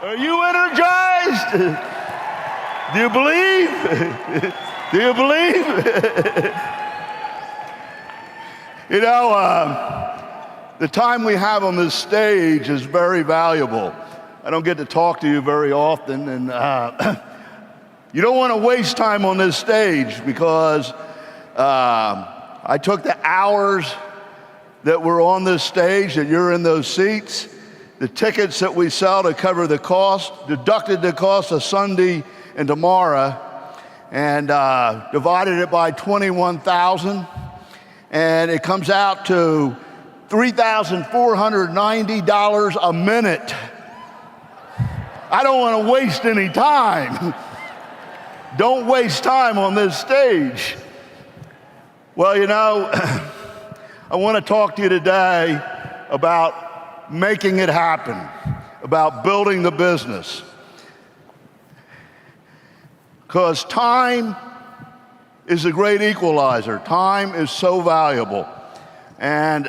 Are you energized? Do you believe? Do you believe? You know, the time we have on this stage is very valuable. I don't get to talk to you very often, and you don't want to waste time on this stage because I took the hours that were on this stage, that you're in those seats, the tickets that we sell to cover the cost, deducted the cost of Sunday and tomorrow, and divided it by 21,000, and it comes out to $3,490 a minute. I don't want to waste any time. Don't waste time on this stage. Well, you know, I want to talk to you today about making it happen, about building the business. Because time is a great equalizer. Time is so valuable. And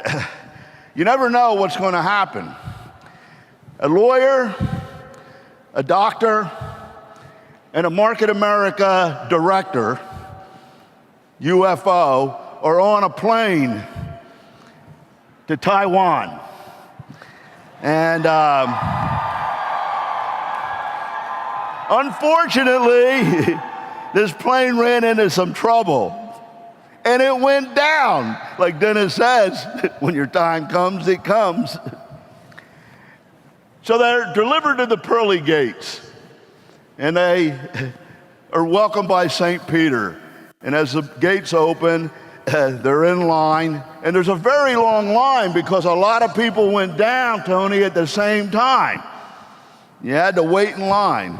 you never know what's going to happen. A lawyer, a doctor, and a Market America director, UFO, are on a plane to Taiwan. And unfortunately, this plane ran into some trouble. And it went down. Like Dennis says, when your time comes, it comes. So they're delivered to the pearly gates. And they are welcomed by St. Peter. And as the gates open, they're in line. And there's a very long line because a lot of people went down, Tony, at the same time. You had to wait in line.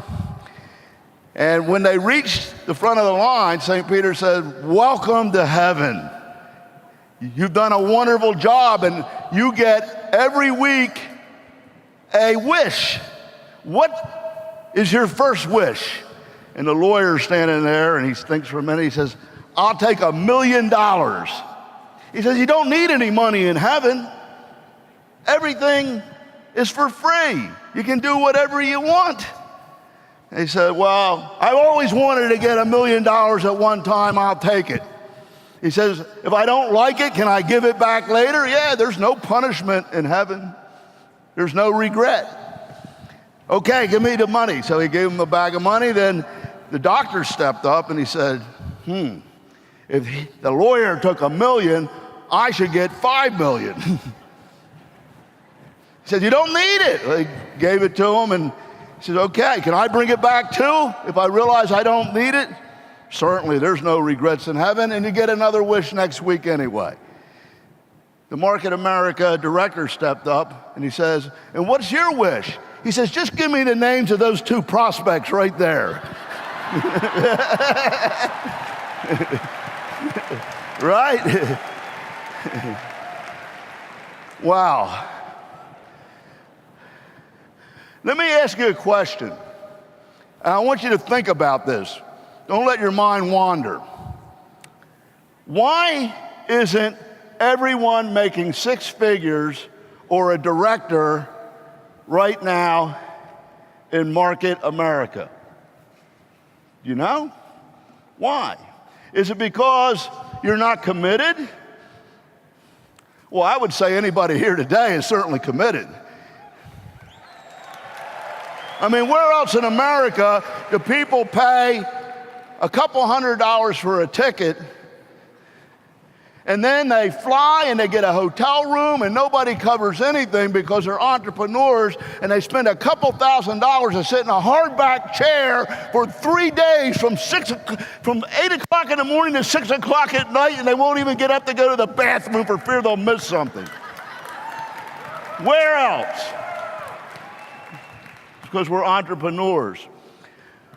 And when they reached the front of the line, St. Peter said, "Welcome to heaven. You've done a wonderful job, and you get every week a wish. What is your first wish?" And the lawyer's standing there, and he thinks for a minute. He says, "I'll take $1 million. He says, "You don't need any money in heaven. Everything is for free. You can do whatever you want." He said, "Well, I've always wanted to get $1 million at one time. I'll take it." He says, "If I don't like it, can I give it back later?" "Yeah, there's no punishment in heaven. There's no regret." "Okay, give me the money." So he gave him a bag of money. Then the doctor stepped up and he said, if the lawyer took $1 million, I should get $5 million. He said, "You don't need it." They gave it to him, and he said, "Okay, can I bring it back too if I realize I don't need it?" "Certainly, there's no regrets in heaven, and you get another wish next week anyway." The Market America director stepped up and he says, "And what's your wish?" He says, "Just give me the names of those two prospects right there." Right? Wow. Let me ask you a question. And I want you to think about this. Don't let your mind wander. Why isn't everyone making six figures or a director right now in Market America? You know? Why? Is it because you're not committed? Well, I would say anybody here today is certainly committed. I mean, where else in America do people pay a couple $100 for a ticket, and then they fly and they get a hotel room and nobody covers anything because they're entrepreneurs, and they spend a couple $1,000 to sit in a hardback chair for 3 days from 8 o'clock in the morning to 6 o'clock at night, and they won't even get up to go to the bathroom for fear they'll miss something? Where else? Because we're entrepreneurs.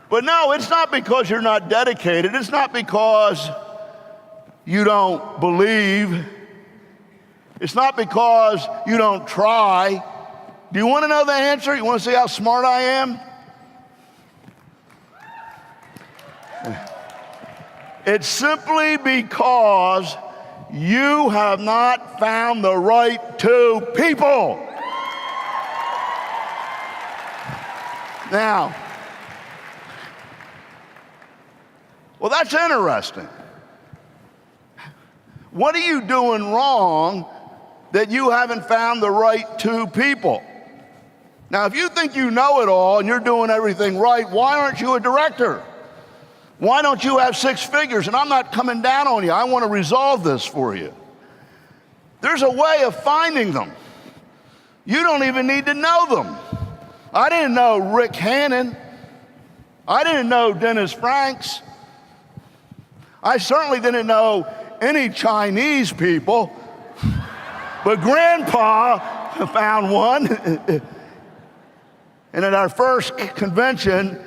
But no, it's not because you're not dedicated. It's not because you don't believe. It's not because you don't try. Do you want to know the answer? You want to see how smart I am? It's simply because you have not found the right two people. Now, well, that's interesting. What are you doing wrong that you haven't found the right two people? Now, if you think you know it all and you're doing everything right, why aren't you a director? Why don't you have six figures? And I'm not coming down on you. I want to resolve this for you. There's a way of finding them. You don't even need to know them. I didn't know Rick Hannon. I didn't know Dennis Franks. I certainly didn't know any Chinese people. But Grandpa found one. And at our first convention,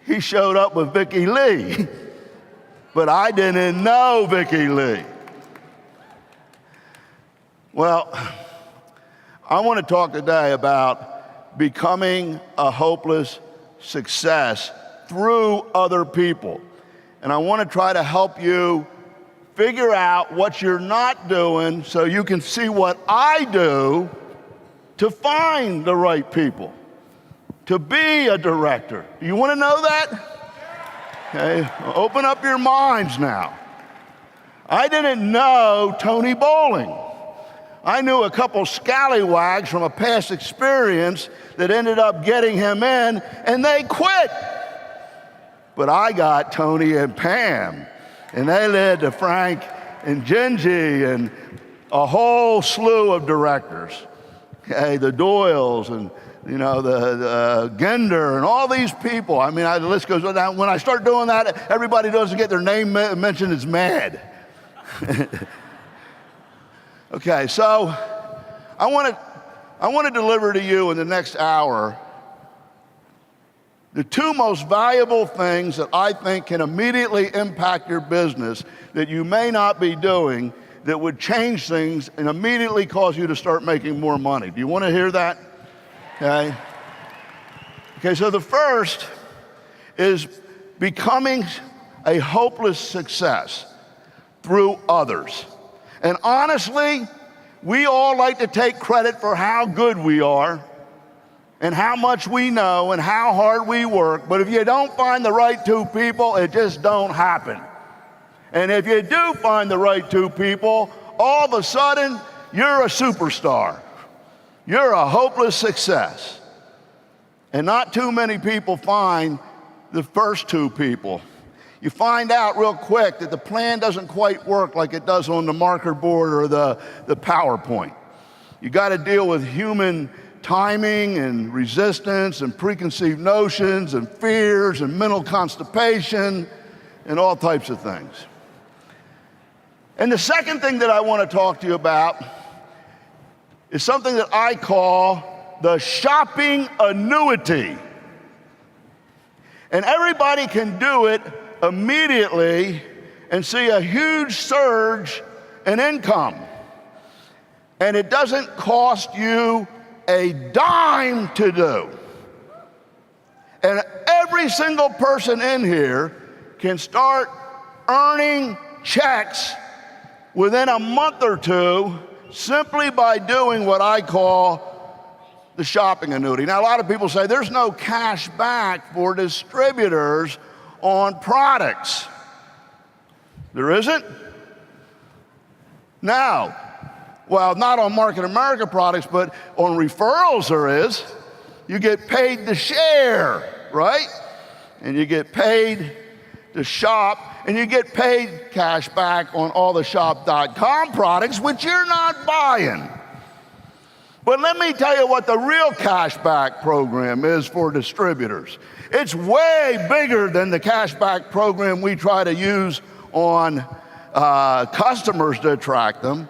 he showed up with Vicki Lee. But I didn't know Vicki Lee. Well, I want to talk today about becoming a hopeless success through other people. And I want to try to help you figure out what you're not doing so you can see what I do to find the right people, to be a director. Do you want to know that? Okay, open up your minds now. I didn't know Tony Bowling. I knew a couple scallywags from a past experience that ended up getting him in, and they quit. But I got Tony and Pam, and they led to Frank and Gingy and a whole slew of directors. Okay, the Doyles and the Gender and all these people. I mean, the list goes on. When I start doing that, everybody doesn't get their name mentioned is mad. Okay, so I want to deliver to you in the next hour the two most valuable things that I think can immediately impact your business that you may not be doing that would change things and immediately cause you to start making more money. Do you want to hear that? Okay. Okay, so the first is becoming a hopeless success through others. And honestly, we all like to take credit for how good we are and how much we know and how hard we work, but if you don't find the right two people, it just don't happen. And if you do find the right two people, all of a sudden, you're a superstar. You're a hopeless success. And not too many people find the first two people. You find out real quick that the plan doesn't quite work like it does on the marker board or the PowerPoint. You got to deal with human timing and resistance and preconceived notions and fears and mental constipation and all types of things. And the second thing that I want to talk to you about is something that I call the shopping annuity. And everybody can do it immediately and see a huge surge in income. And it doesn't cost you a dime to do. And every single person in here can start earning checks within a month or two simply by doing what I call the shopping annuity. Now, a lot of people say there's no cash back for distributors on products. There isn't? Now, well, not on Market America products, but on referrals there is. You get paid to share, right? And you get paid to shop, and you get paid cash back on all the shop.com products, which you're not buying. But let me tell you what the real cashback program is for distributors. It's way bigger than the cashback program we try to use on customers to attract them.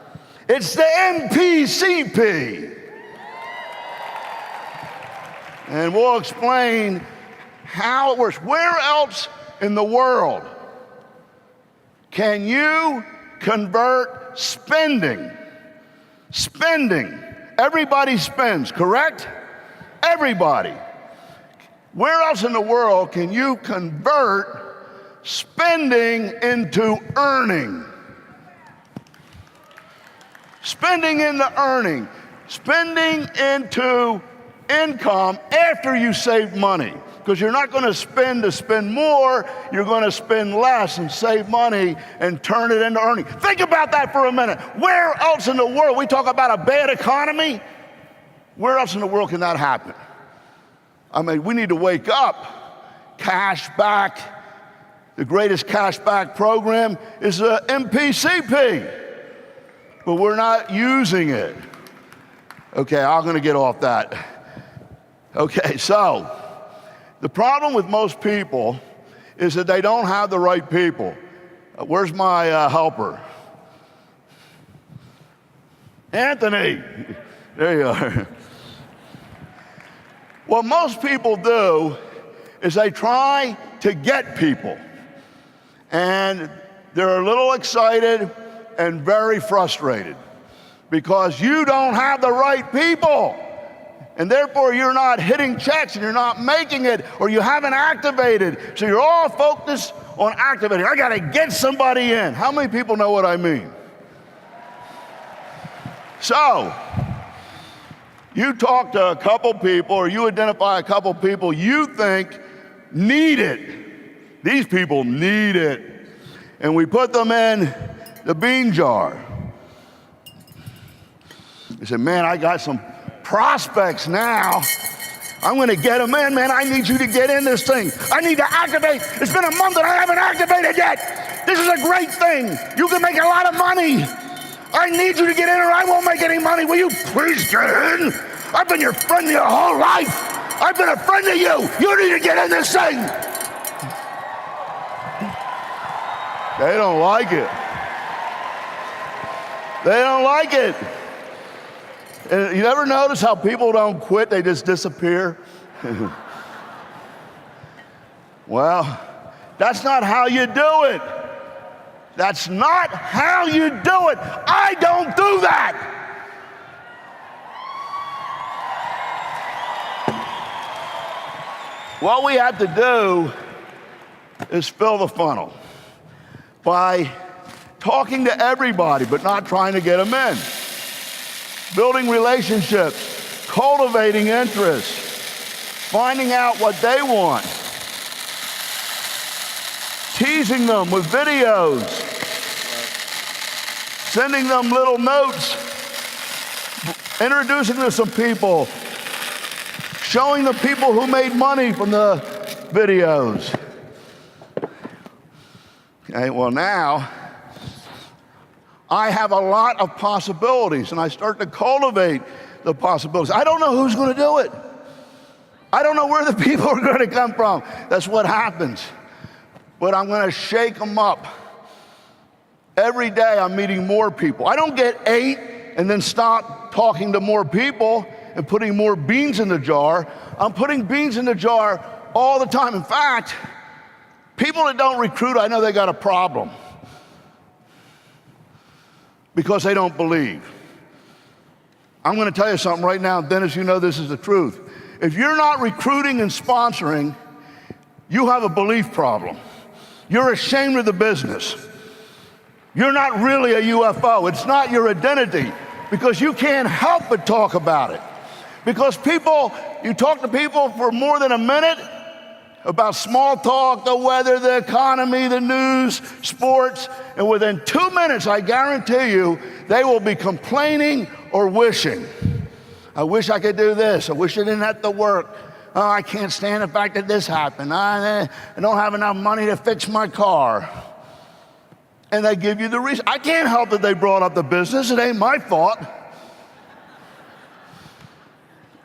It's the MPCP. And we'll explain how it works. Where else in the world can you convert spending? Spending. Everybody spends, correct? Everybody. Where else in the world can you convert spending into earning? Spending into earning. Spending into income after you save money. Because you're not going to spend more, you're going to spend less and save money and turn it into earning. Think about that for a minute. Where else in the world, we talk about a bad economy, where else in the world can that happen? I mean, we need to wake up. Cash back, the greatest cash back program is the MPCP, but we're not using it. Okay, I'm going to get off that. Okay, so the problem with most people is that they don't have the right people. Where's my helper? Anthony, there you are. What most people do is they try to get people, and they're a little excited and very frustrated because you don't have the right people. And therefore, you're not hitting checks and you're not making it, or you haven't activated. So you're all focused on activating. I got to get somebody in. How many people know what I mean? So you talk to a couple people, or you identify a couple people you think need it. These people need it. And we put them in the bean jar. They said, man, I got some prospects now. I'm going to get them in, man. I need you to get in this thing. I need to activate. It's been a month and I haven't activated yet. This is a great thing. You can make a lot of money. I need you to get in or I won't make any money. Will you please get in? I've been your friend your whole life. I've been a friend to you. You need to get in this thing. They don't like it. They don't like it. And you ever notice how people don't quit, they just disappear? Well, that's not how you do it. That's not how you do it. I don't do that. What we have to do is fill the funnel by talking to everybody, but not trying to get them in. Building relationships, cultivating interest, finding out what they want, teasing them with videos, sending them little notes, introducing them to some people, showing the people who made money from the videos. Okay, well now, I have a lot of possibilities, and I start to cultivate the possibilities. I don't know who's going to do it. I don't know where the people are going to come from. That's what happens. But I'm going to shake them up. Every day I'm meeting more people. I don't get 8 and then stop talking to more people and putting more beans in the jar. I'm putting beans in the jar all the time. In fact, people that don't recruit, I know they got a problem. Because they don't believe. I'm going to tell you something right now, Dennis, you know this is the truth. If you're not recruiting and sponsoring, you have a belief problem. You're ashamed of the business. You're not really a UFO. It's not your identity because you can't help but talk about it. Because people, you talk to people for more than a minute about small talk, the weather, the economy, the news, sports, and within 2 minutes, I guarantee you, they will be complaining or wishing. I wish I could do this. I wish I didn't have to work. Oh, I can't stand the fact that this happened. I don't have enough money to fix my car. And they give you the reason. I can't help that they brought up the business. It ain't my fault.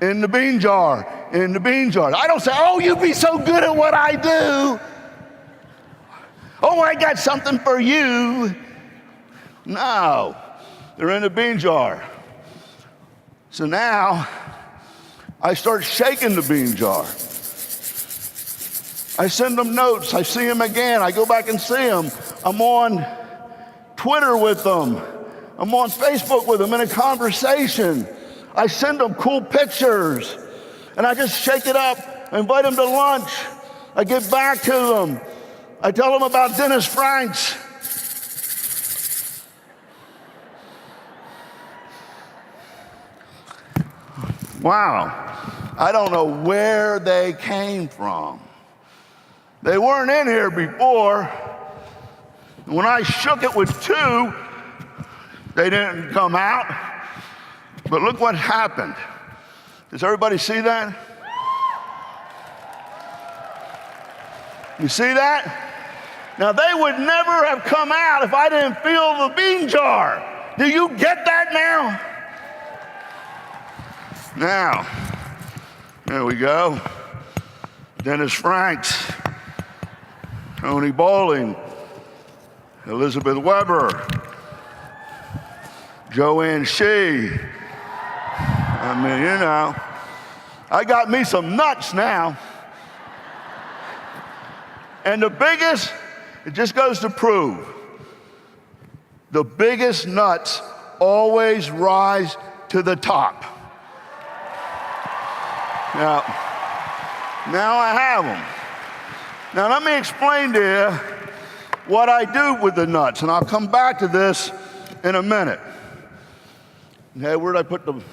In the bean jar, in the bean jar. I don't say, oh, you'd be so good at what I do. Oh, I got something for you. No, they're in the bean jar. So now, I start shaking the bean jar. I send them notes, I see them again, I go back and see them. I'm on Twitter with them. I'm on Facebook with them in a conversation. I send them cool pictures, and I just shake it up. I invite them to lunch. I get back to them. I tell them about Dennis Franks. Wow. I don't know where they came from. They weren't in here before. When I shook it with 2, they didn't come out. But look what happened. Does everybody see that? You see that? Now, they would never have come out if I didn't fill the bean jar. Do you get that now? Now, there we go. Dennis Franks, Tony Bowling, Elizabeth Weber, Joanne Shee. I mean, you know, I got me some nuts now. And the biggest, it just goes to prove, the biggest nuts always rise to the top. Now I have them. Now let me explain to you what I do with the nuts, and I'll come back to this in a minute. Okay, where did I put them?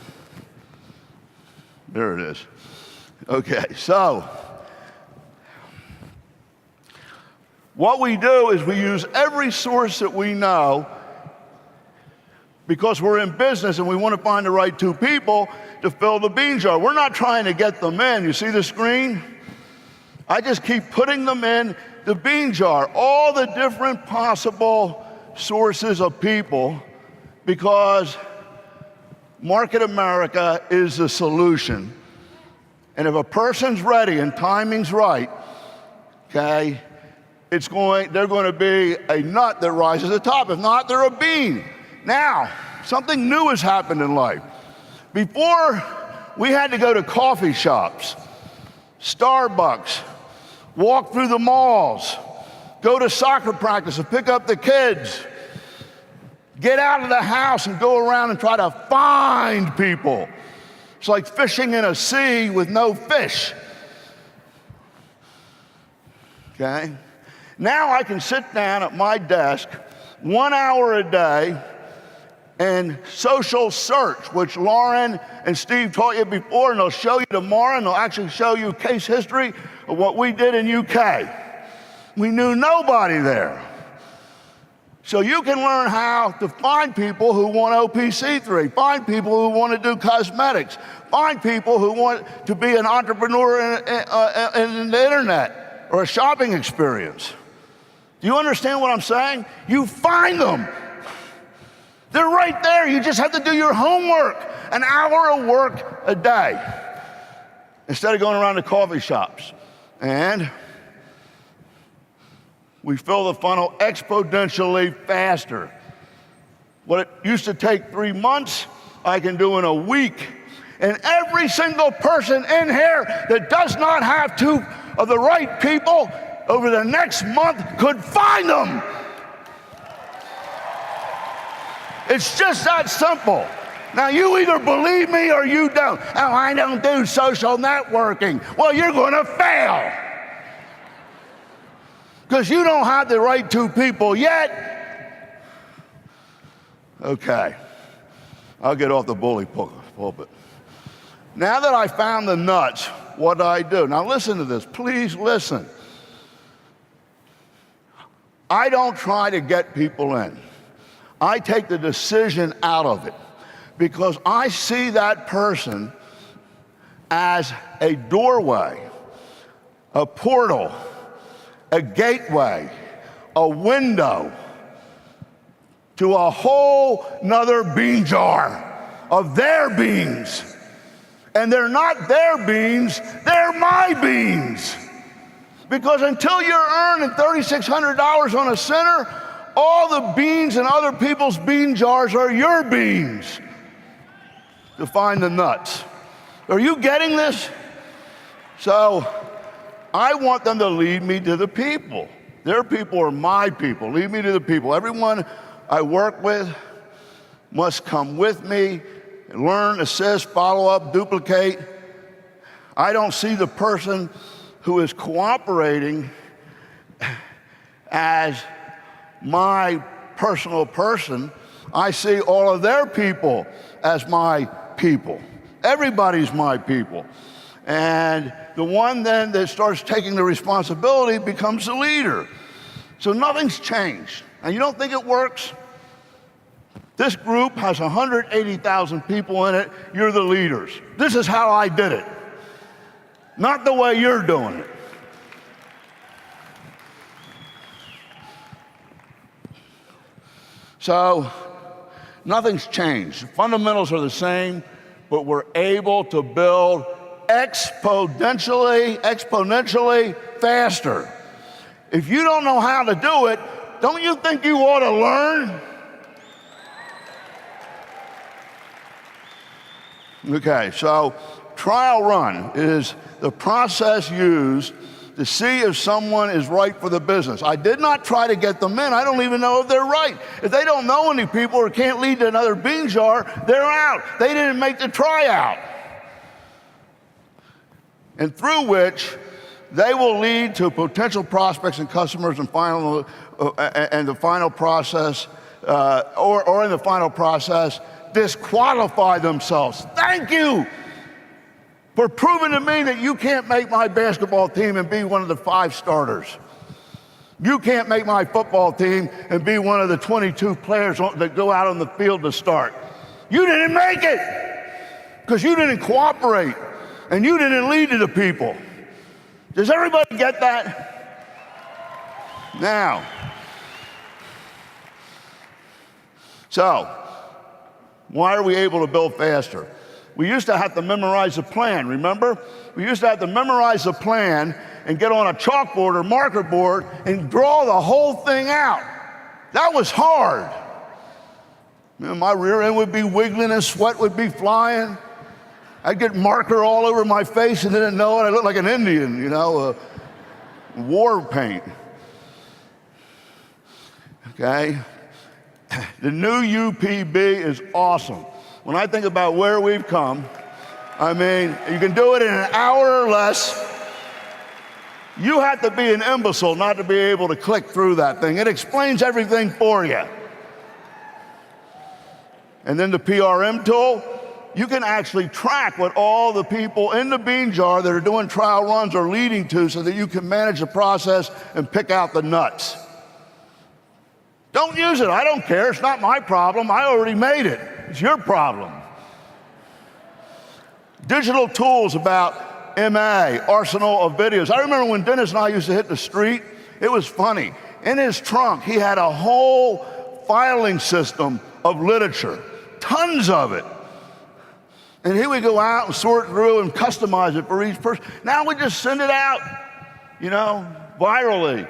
There it is. Okay, so what we do is we use every source that we know, because we're in business and we want to find the right 2 people to fill the bean jar. We're not trying to get them in. You see the screen? I just keep putting them in the bean jar, all the different possible sources of people, because Market America is the solution. And if a person's ready and timing's right, okay, they're going to be a nut that rises to the top. If not, they're a bean. Now, something new has happened in life. Before, we had to go to coffee shops, Starbucks, walk through the malls, go to soccer practice and pick up the kids, get out of the house and go around and try to find people. It's like fishing in a sea with no fish. Okay? Now I can sit down at my desk 1 hour a day and social search, which Lauren and Steve taught you before, and they'll show you tomorrow, and they'll actually show you case history of what we did in UK. We knew nobody there. So you can learn how to find people who want OPC3, find people who want to do cosmetics, find people who want to be an entrepreneur in the internet or a shopping experience. Do you understand what I'm saying? You find them. They're right there. You just have to do your homework. An hour of work a day instead of going around to coffee shops. And we fill the funnel exponentially faster. What it used to take 3 months, I can do in a week. And every single person in here that does not have 2 of the right people over the next month could find them. It's just that simple. Now, you either believe me or you don't. Oh, I don't do social networking. Well, you're going to fail. Because you don't have the right 2 people yet. Okay. I'll get off the bully pulpit. Now that I found the nuts, what do I do? Now listen to this. Please listen. I don't try to get people in. I take the decision out of it, because I see that person as a doorway, a portal, a gateway, a window to a whole nother bean jar of their beans. And they're not their beans, they're my beans. Because until you're earning $3,600 on a center, all the beans in other people's bean jars are your beans to find the nuts. Are you getting this? So I want them to lead me to the people. Their people are my people. Lead me to the people. Everyone I work with must come with me, learn, assist, follow up, duplicate. I don't see the person who is cooperating as my personal person. I see all of their people as my people. Everybody's my people. And the one then that starts taking the responsibility becomes the leader. So nothing's changed. And you don't think it works? This group has 180,000 people in it. You're the leaders. This is how I did it. Not the way you're doing it. So nothing's changed. The fundamentals are the same, but we're able to build exponentially faster. If you don't know how to do it, don't you think you ought to learn? Okay, so trial run is the process used to see if someone is right for the business. I did not try to get them in. I don't even know if they're right. If they don't know any people or can't lead to another bean jar, they're out. They didn't make the tryout. And through which they will lead to potential prospects and customers and the final process, or in the final process, disqualify themselves. Thank you for proving to me that you can't make my basketball team and be one of the 5 starters. You can't make my football team and be one of the 22 players that go out on the field to start. You didn't make it because you didn't cooperate and you didn't lead to the people. Does everybody get that? Now, so why are we able to build faster? We used to have to memorize the plan, remember? We used to have to memorize the plan and get on a chalkboard or marker board and draw the whole thing out. That was hard. You know, my rear end would be wiggling and sweat would be flying. I'd get marker all over my face and didn't know it. I looked like an Indian, you know, war paint. Okay? The new UPB is awesome. When I think about where we've come, I mean, you can do it in an hour or less. You have to be an imbecile not to be able to click through that thing. It explains everything for you. And then the PRM tool, you can actually track what all the people in the bean jar that are doing trial runs are leading to so that you can manage the process and pick out the nuts. Don't use it. I don't care. It's not my problem. I already made it. It's your problem. Digital tools about MA, arsenal of videos. I remember when Dennis and I used to hit the street, it was funny. In his trunk, he had a whole filing system of literature, tons of it. And he would go out and sort through and customize it for each person. Now we just send it out, you know, virally.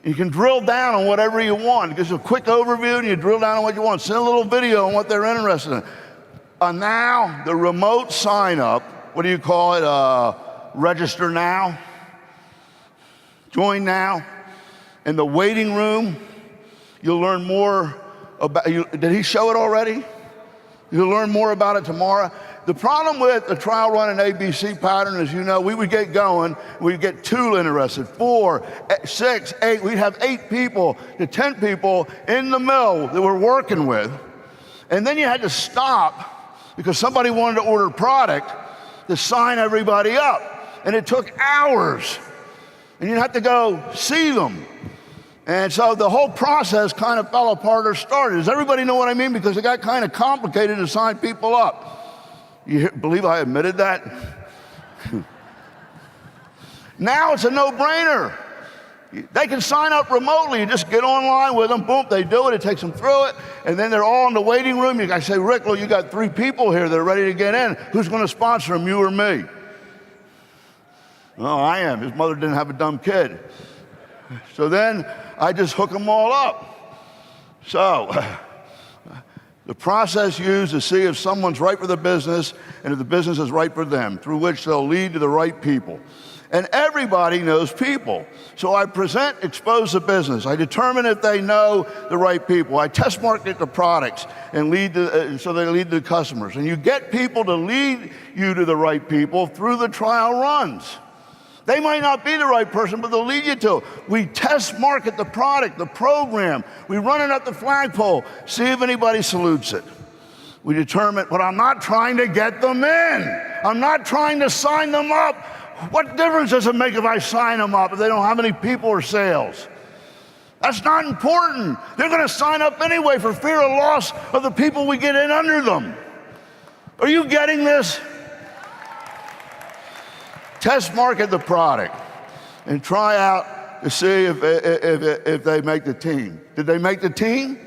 You can drill down on whatever you want. It gives you a quick overview and you drill down on what you want. Send a little video on what they're interested in. Now, the remote sign up, what do you call it? Register now, join now. In the waiting room, you'll learn more about, did he show it already? You'll learn more about it tomorrow. The problem with the trial run and ABC pattern is, you know, we would get going, we'd get 2 interested, 4, 6, 8, we'd have 8 people to 10 people in the mill that we're working with. And then you had to stop because somebody wanted to order product to sign everybody up. And it took hours. And you'd have to go see them. And so the whole process kind of fell apart or started. Does everybody know what I mean? Because it got kind of complicated to sign people up. You believe I admitted that? Now it's a no-brainer. They can sign up remotely. You just get online with them, boom, they do it, it takes them through it, and then they're all in the waiting room. I say, Rick, look, you got 3 people here that are ready to get in. Who's going to sponsor them, you or me? Oh, I am. His mother didn't have a dumb kid. So then I just hook them all up. So the process used to see if someone's right for the business and if the business is right for them, through which they'll lead to the right people. And everybody knows people. So I present, expose the business. I determine if they know the right people. I test market the products and so they lead to the customers. And you get people to lead you to the right people through the trial runs. They might not be the right person, but they'll lead you to. We test market the product, the program. We run it up the flagpole, see if anybody salutes it. We determine, but I'm not trying to get them in. I'm not trying to sign them up. What difference does it make if I sign them up if they don't have any people or sales? That's not important. They're going to sign up anyway for fear of loss of the people we get in under them. Are you getting this? Test market the product and try out to see if they make the team. Did they make the team?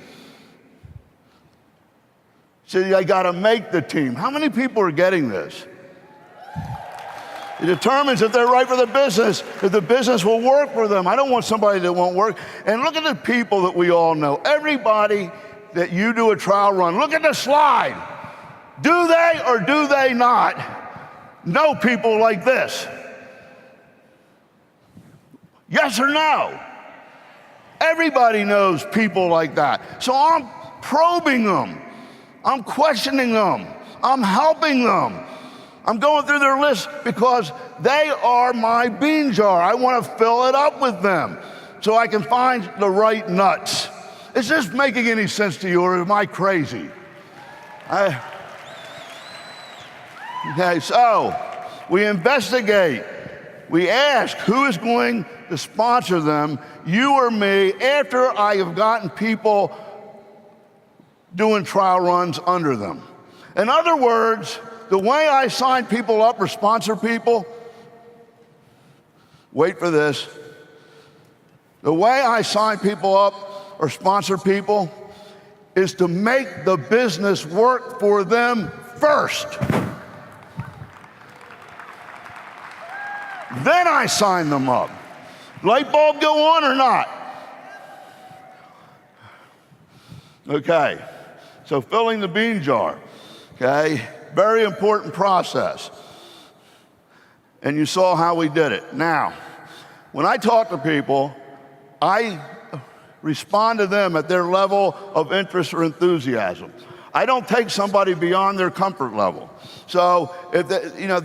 See, they got to make the team. How many people are getting this? It determines if they're right for the business, if the business will work for them. I don't want somebody that won't work. And look at the people that we all know. Everybody that you do a trial run, look at the slide. Do they or do they not know people like this? Yes or no? Everybody knows people like that. So I'm probing them. I'm questioning them. I'm helping them. I'm going through their list because they are my bean jar. I want to fill it up with them so I can find the right nuts. Is this making any sense to you, or am I crazy? Okay, so we investigate. We ask who is going to sponsor them, you or me, after I have gotten people doing trial runs under them. In other words, the way I sign people up or sponsor people, wait for this. The way I sign people up or sponsor people is to make the business work for them first. Then I sign them up. Light bulb go on or not? Okay, so filling the bean jar, okay? Very important process. And you saw how we did it. Now, when I talk to people, I respond to them at their level of interest or enthusiasm. I don't take somebody beyond their comfort level. So,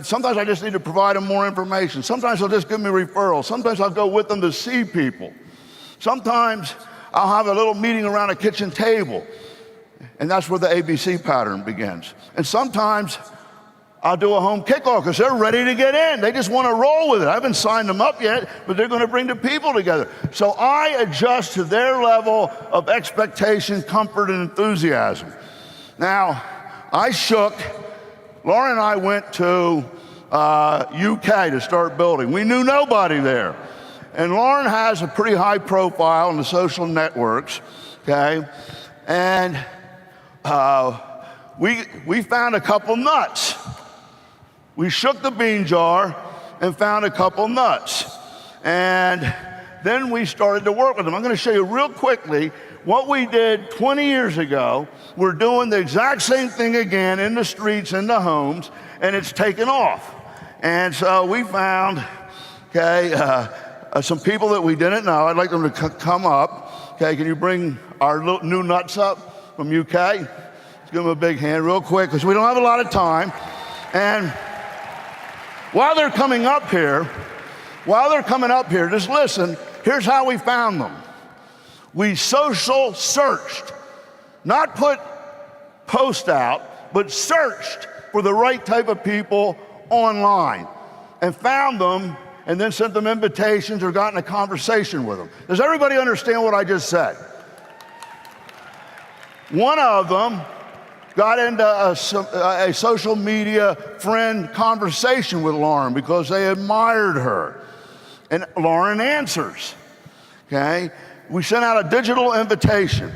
sometimes I just need to provide them more information. Sometimes they'll just give me referrals. Sometimes I'll go with them to see people. Sometimes I'll have a little meeting around a kitchen table, and that's where the ABC pattern begins. And sometimes I'll do a home kickoff because they're ready to get in. They just want to roll with it. I haven't signed them up yet, but they're going to bring the people together. So I adjust to their level of expectation, comfort, and enthusiasm. Now, Lauren and I went to UK to start building. We knew nobody there. And Lauren has a pretty high profile in the social networks, okay? And we found a couple nuts. We shook the bean jar and found a couple nuts. And then we started to work with them. I'm going to show you real quickly what we did 20 years ago. We're doing the exact same thing again in the streets, in the homes, and it's taken off. And so we found, some people that we didn't know. I'd like them to come up. Okay, can you bring our new nuts up from UK? Let's give them a big hand real quick because we don't have a lot of time. And while they're coming up here, just listen, here's how we found them. We social searched, not put post out, but searched for the right type of people online and found them and then sent them invitations or got in a conversation with them. Does everybody understand what I just said? One of them got into a social media friend conversation with Lauren because they admired her. And Lauren answers, okay? We sent out a digital invitation.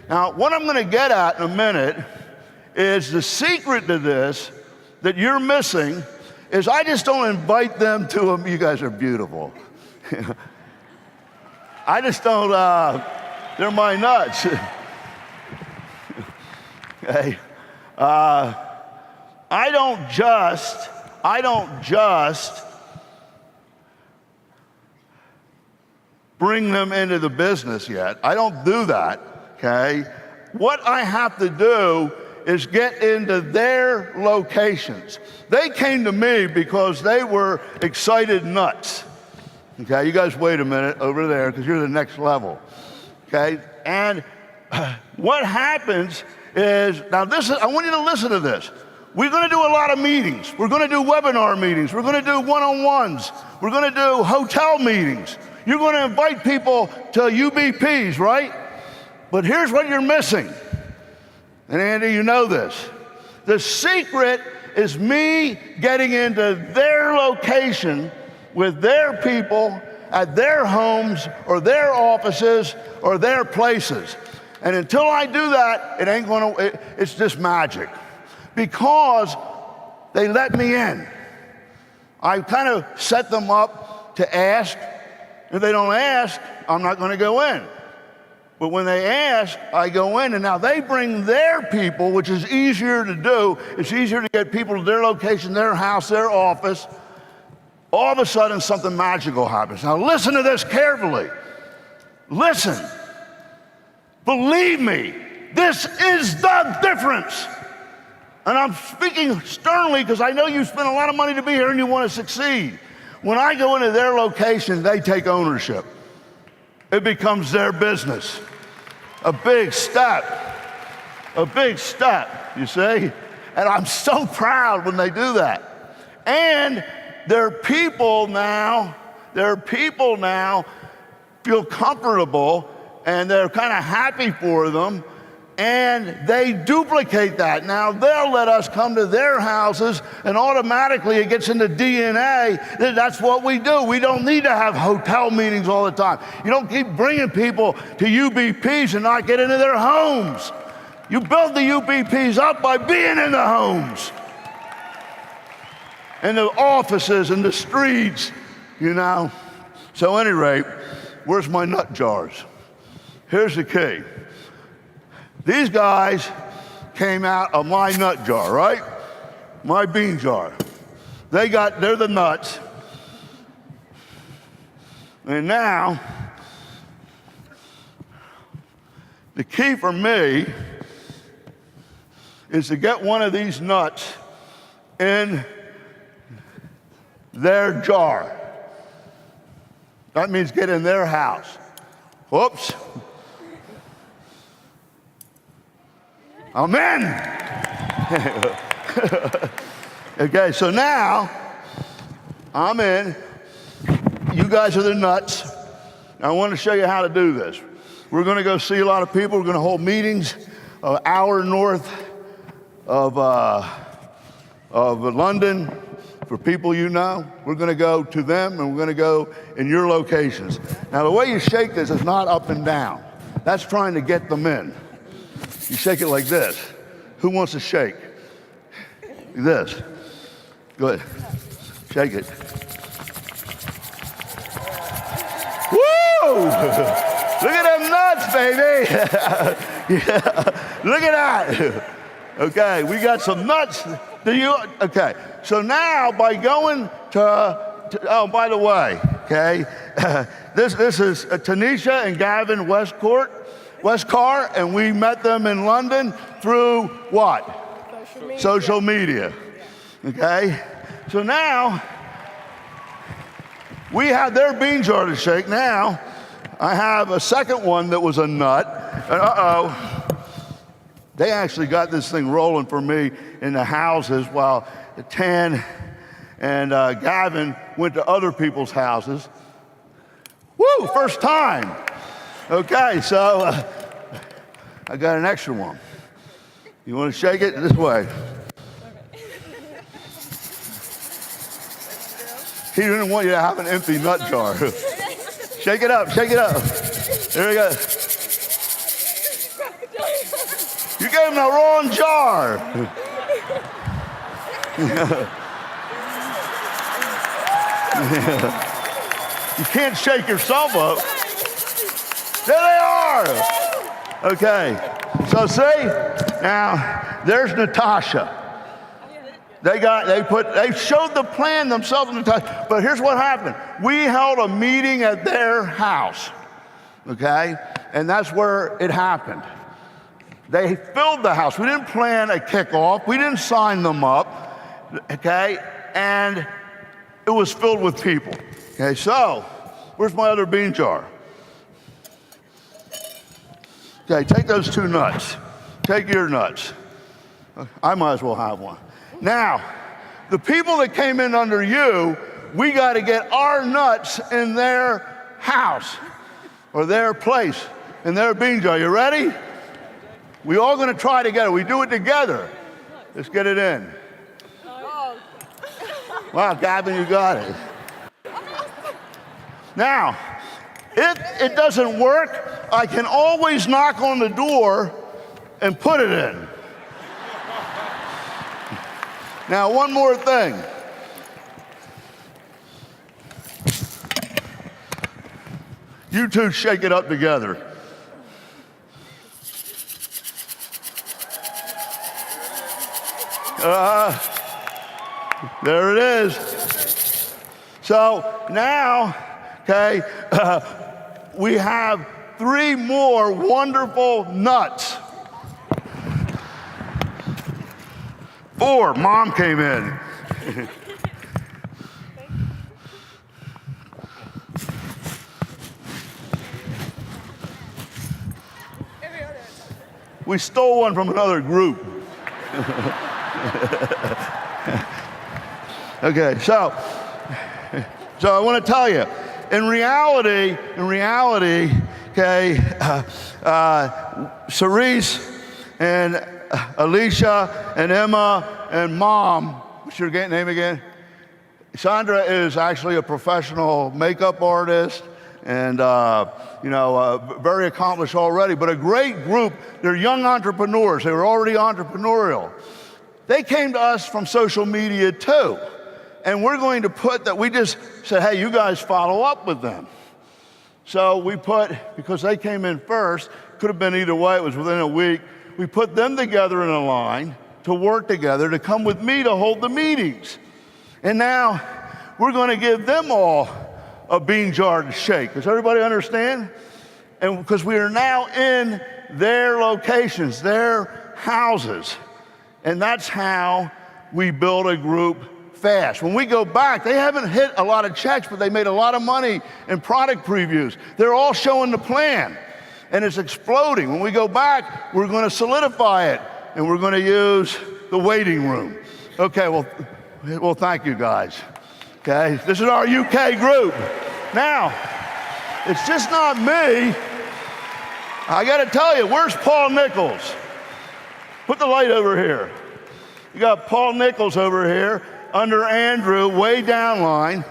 Now, what I'm gonna get at in a minute is the secret to this that you're missing is I just don't invite them to you guys are beautiful. I just don't, they're my nuts. Okay. I don't just bring them into the business yet. I don't do that, okay? What I have to do is get into their locations. They came to me because they were excited nuts. Okay, you guys wait a minute over there because you're the next level. Okay, and what happens is, now I want you to listen to this. We're going to do a lot of meetings. We're going to do webinar meetings. We're going to do one-on-ones. We're going to do hotel meetings. You're going to invite people to UBPs, right? But here's what you're missing. And Andy, you know this. The secret is me getting into their location with their people at their homes or their offices or their places. And until I do that, it ain't gonna, it's just magic. Because they let me in. I kind of set them up to ask. If they don't ask, I'm not gonna go in. But when they ask, I go in, and now they bring their people, which is easier to do. It's easier to get people to their location, their house, their office. All of a sudden, something magical happens. Now listen to this carefully. Listen. Believe me, this is the difference. And I'm speaking sternly because I know you spent a lot of money to be here and you want to succeed. When I go into their location, they take ownership. It becomes their business. A big step, you see? And I'm so proud when they do that. And their people now feel comfortable and they're kind of happy for them, and they duplicate that. Now they'll let us come to their houses, and automatically it gets into DNA that that's what we do. We don't need to have hotel meetings all the time. You don't keep bringing people to UBPs and not get into their homes. You build the UBPs up by being in the homes, and the offices and the streets, you know. So at any rate, where's my nut jars? Here's the key. These guys came out of my nut jar, right? My bean jar. They're the nuts. And now, the key for me is to get one of these nuts in their jar. That means get in their house. Whoops. Amen. Okay, so now I'm in. You guys are the nuts. I want to show you how to do this. We're going to go see a lot of people. We're going to hold meetings an hour north of London for people you know. We're going to go to them, and we're going to go in your locations. Now, the way you shake this is not up and down. That's trying to get them in. You shake it like this. Who wants to shake? Like this. Good. Shake it. Woo! Look at them nuts, baby. Yeah. Look at that. Okay, we got some nuts. Okay, so now by going to oh, by the way, okay, this is Tanisha and Gavin Westcar, and we met them in London through what? Social media. Okay? So now, we had their bean jar to shake. Now, I have a second one that was a nut. And they actually got this thing rolling for me in the houses while Tan and Gavin went to other people's houses. Woo, first time. Okay, so I got an extra one. You want to shake it this way? He didn't want you to have an empty nut jar. Shake it up, shake it up. There we go. You gave him the wrong jar. You can't shake yourself up. There they are. Okay, so see, now there's Natasha. They showed the plan themselves, Natasha. But here's what happened. We held a meeting at their house, okay? And that's where it happened. They filled the house. We didn't plan a kickoff. We didn't sign them up, okay? And it was filled with people. Okay, so where's my other bean jar? Okay, take those two nuts. Take your nuts. I might as well have one. Now, the people that came in under you, we got to get our nuts in their house or their place, in their bean jar. You ready? We all going to try together. We do it together. Let's get it in. Wow, Gavin, you got it. Now, if it doesn't work, I can always knock on the door and put it in. Now, one more thing. You two shake it up together. There it is. So now, okay, we have 3 more wonderful nuts. 4, Mom came in. We stole one from another group. Okay, so I want to tell you, in reality, okay, Cerise and Alicia and Emma and Mom, what's your name again? Sandra is actually a professional makeup artist and very accomplished already, but a great group. They're young entrepreneurs. They were already entrepreneurial. They came to us from social media too. And we're going to put that, we just said, hey, you guys follow up with them. So we put, because they came in first, could have been either way, it was within a week, we put them together in a line to work together, to come with me to hold the meetings. And now we're going to give them all a bean jar to shake. Does everybody understand? And because we are now in their locations, their houses. And that's how we build a group fast. When we go back, they haven't hit a lot of checks, but they made a lot of money in product previews. They're all showing the plan, and it's exploding. When we go back, we're going to solidify it, and we're going to use the waiting room. Okay, well, thank you guys. Okay, this is our UK group. Now, it's just not me. I got to tell you, where's Paul Nichols? Put the light over here. You got Paul Nichols over here under Andrew, way down line.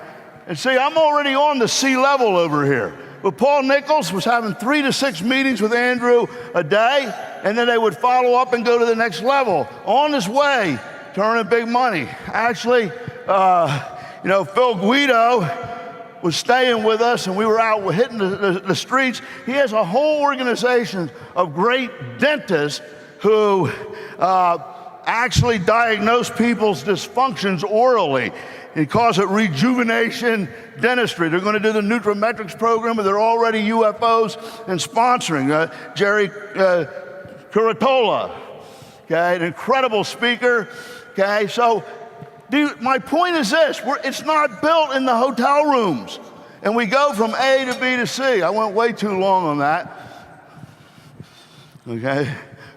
And see, I'm already on the C level over here. But Paul Nichols was having 3 to 6 meetings with Andrew a day, and then they would follow up and go to the next level. On his way to earning big money. Actually, Phil Guido was staying with us, and we were out hitting the streets. He has a whole organization of great dentists who actually diagnose people's dysfunctions orally and calls it rejuvenation dentistry. They're going to do the Nutrimetrics program, but they're already UFOs and sponsoring. Jerry Curatola, okay, an incredible speaker. Okay, so my point is this: it's not built in the hotel rooms, and we go from A to B to C. I went way too long on that. Okay,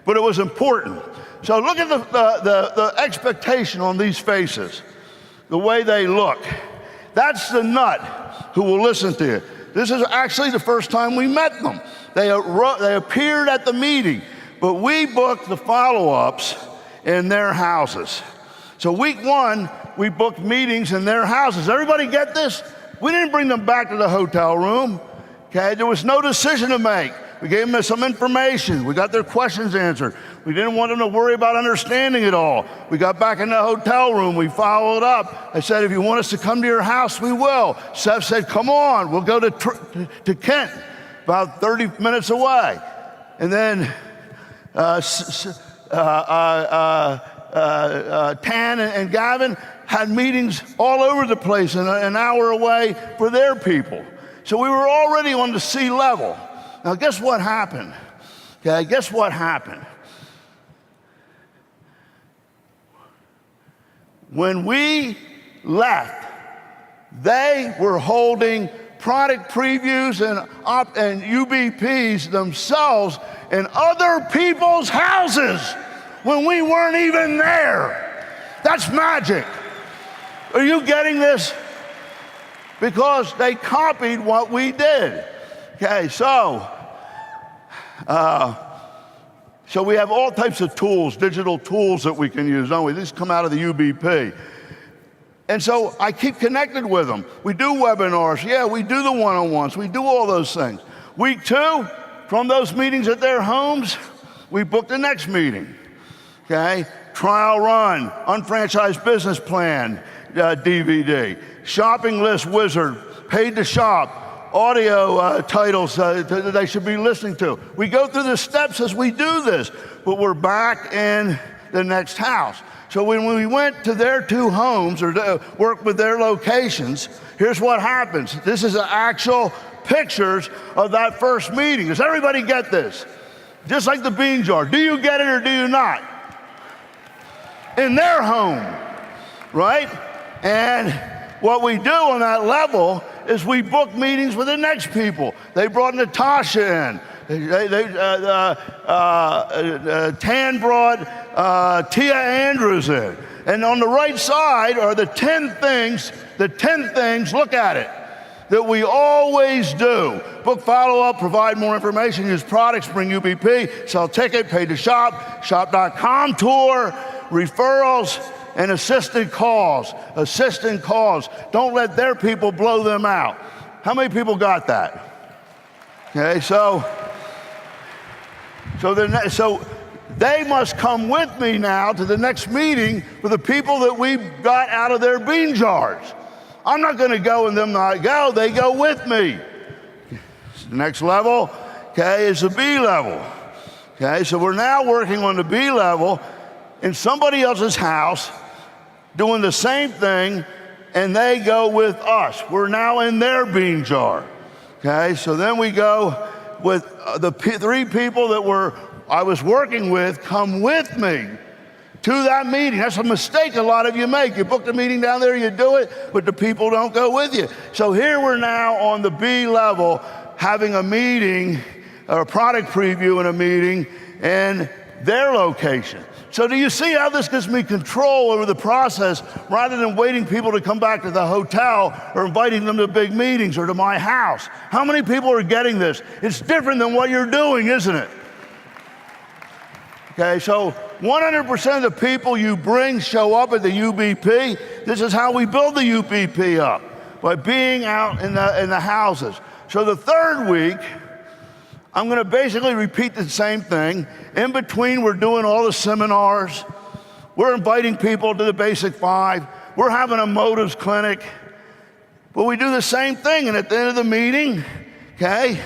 but it was important. So look at the expectation on these faces, the way they look. That's the nut who will listen to you. This is actually the first time we met them. They appeared at the meeting, but we booked the follow-ups in their houses. So week 1, we booked meetings in their houses. Everybody get this? We didn't bring them back to the hotel room. Okay, there was no decision to make. We gave them some information. We got their questions answered. We didn't want them to worry about understanding it all. We got back in the hotel room. We followed up. I said, if you want us to come to your house, we will. Seth said, come on. We'll go to Kent, about 30 minutes away. And then Tan and Gavin had meetings all over the place and an hour away for their people. So we were already on the C level. Now, guess what happened? Okay, guess what happened? When we left, they were holding product previews and UBPs themselves in other people's houses when we weren't even there. That's magic. Are you getting this? Because they copied what we did. Okay, so we have all types of tools, digital tools that we can use, don't we? These come out of the UBP. And so I keep connected with them. We do webinars. Yeah, we do the one-on-ones. We do all those things. Week 2, from those meetings at their homes, we book the next meeting. Okay? Trial run, unfranchised business plan, DVD, shopping list wizard, paid to shop, audio titles that they should be listening to. We go through the steps as we do this, but we're back in the next house. So when we went to their 2 homes or worked with their locations, here's what happens. This is the actual pictures of that first meeting. Does everybody get this? Just like the bean jar. Do you get it or do you not? In their home, right? And what we do on that level is we book meetings with the next people. They brought Natasha in. Tan brought Tia Andrews in. And on the right side are the 10 things, look at it, that we always do. Book follow-up, provide more information, use products, bring UBP, sell ticket, pay to shop, shop.com tour, referrals, and assisted calls. Assistant calls. Don't let their people blow them out. How many people got that? Okay, so they must come with me now to the next meeting for the people that we got out of their bean jars. I'm not going to go and them not go. They go with me. The next level, okay, is the B level. Okay, so we're now working on the B level in somebody else's house, doing the same thing, and they go with us. We're now in their bean jar. Okay, so then we go with the 3 people that I was working with come with me to that meeting. That's a mistake a lot of you make. You book the meeting down there, you do it, but the people don't go with you. So here we're now on the B level, having a meeting, or a product preview in a meeting in their location. So do you see how this gives me control over the process rather than waiting people to come back to the hotel or inviting them to big meetings or to my house? How many people are getting this? It's different than what you're doing, isn't it? Okay, so 100% of the people you bring show up at the UBP. This is how we build the UBP up, by being out in the houses. So the 3rd week, I'm going to basically repeat the same thing. In between, we're doing all the seminars. We're inviting people to the Basic 5. We're having a motives clinic. But we do the same thing. And at the end of the meeting, okay,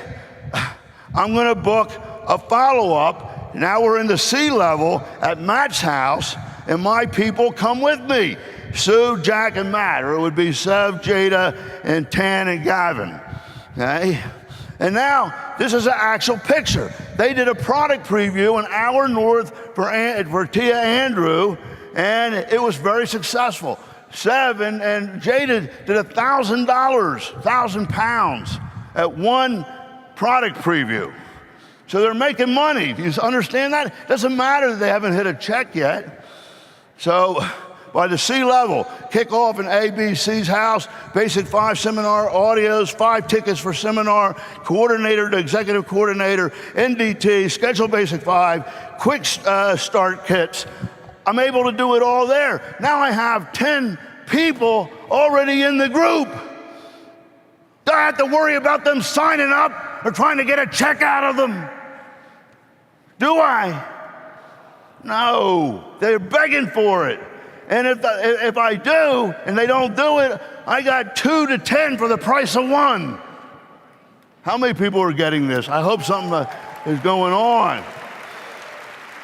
I'm going to book a follow-up. Now we're in the C level at Matt's house, and my people come with me. Sue, Jack, and Matt, or it would be Sev, Jada, and Tan, and Gavin, okay? And now, this is an actual picture. They did a product preview an hour north for Tia Andrew, and it was very successful. Sev and Jada did $1,000, 1,000 pounds at one product preview. So they're making money. Do you understand that? It doesn't matter that they haven't hit a check yet. So by the C level, kick off in ABC's house, Basic 5 seminar, audios, 5 tickets for seminar, coordinator to executive coordinator, NDT, schedule Basic 5, quick start kits. I'm able to do it all there. Now I have 10 people already in the group. Do I have to worry about them signing up or trying to get a check out of them? Do I? No, they're begging for it. And if I do, and they don't do it, I got 2 to 10 for the price of 1. How many people are getting this? I hope something is going on.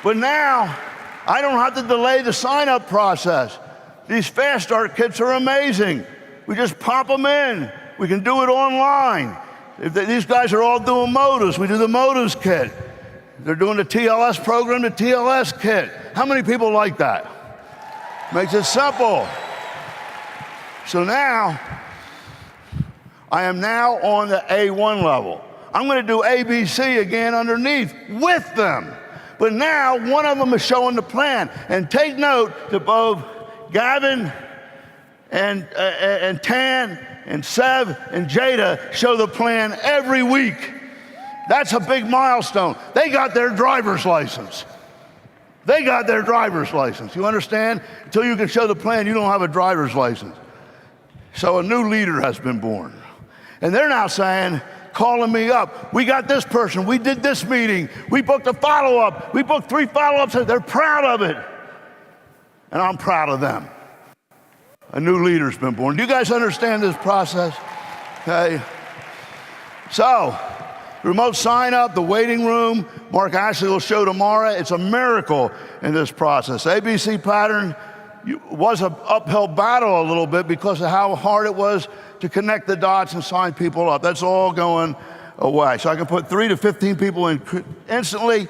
But now, I don't have to delay the sign-up process. These fast start kits are amazing. We just pop them in. We can do it online. These guys are all doing motives. We do the motives kit. They're doing the TLS program, the TLS kit. How many people like that? Makes it simple. So now, I am now on the A1 level. I'm going to do ABC again underneath with them. But now, one of them is showing the plan. And take note that both Gavin and Tan and Sev and Jada show the plan every week. That's a big milestone. They got their driver's license. They got their driver's license. You understand? Until you can show the plan, you don't have a driver's license. So a new leader has been born. And they're now saying, calling me up, we got this person, we did this meeting, we booked a follow-up, we booked 3 follow-ups, they're proud of it. And I'm proud of them. A new leader's been born. Do you guys understand this process? Okay. So, remote sign up, the waiting room, Mark Ashley will show tomorrow. It's a miracle in this process. ABC pattern was an uphill battle a little bit because of how hard it was to connect the dots and sign people up. That's all going away. So I can put 3 to 15 people in instantly,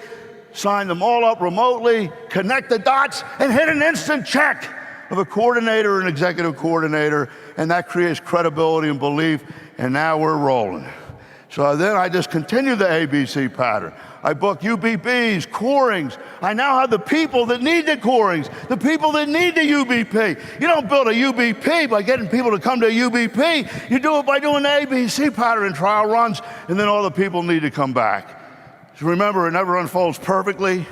sign them all up remotely, connect the dots, and hit an instant check of a coordinator or an executive coordinator, and that creates credibility and belief, and now we're rolling. So then I just continue the ABC pattern. I book UBPs, corings. I now have the people that need the corings, the people that need the UBP. You don't build a UBP by getting people to come to a UBP. You do it by doing the ABC pattern and trial runs, and then all the people need to come back. So remember, it never unfolds perfectly.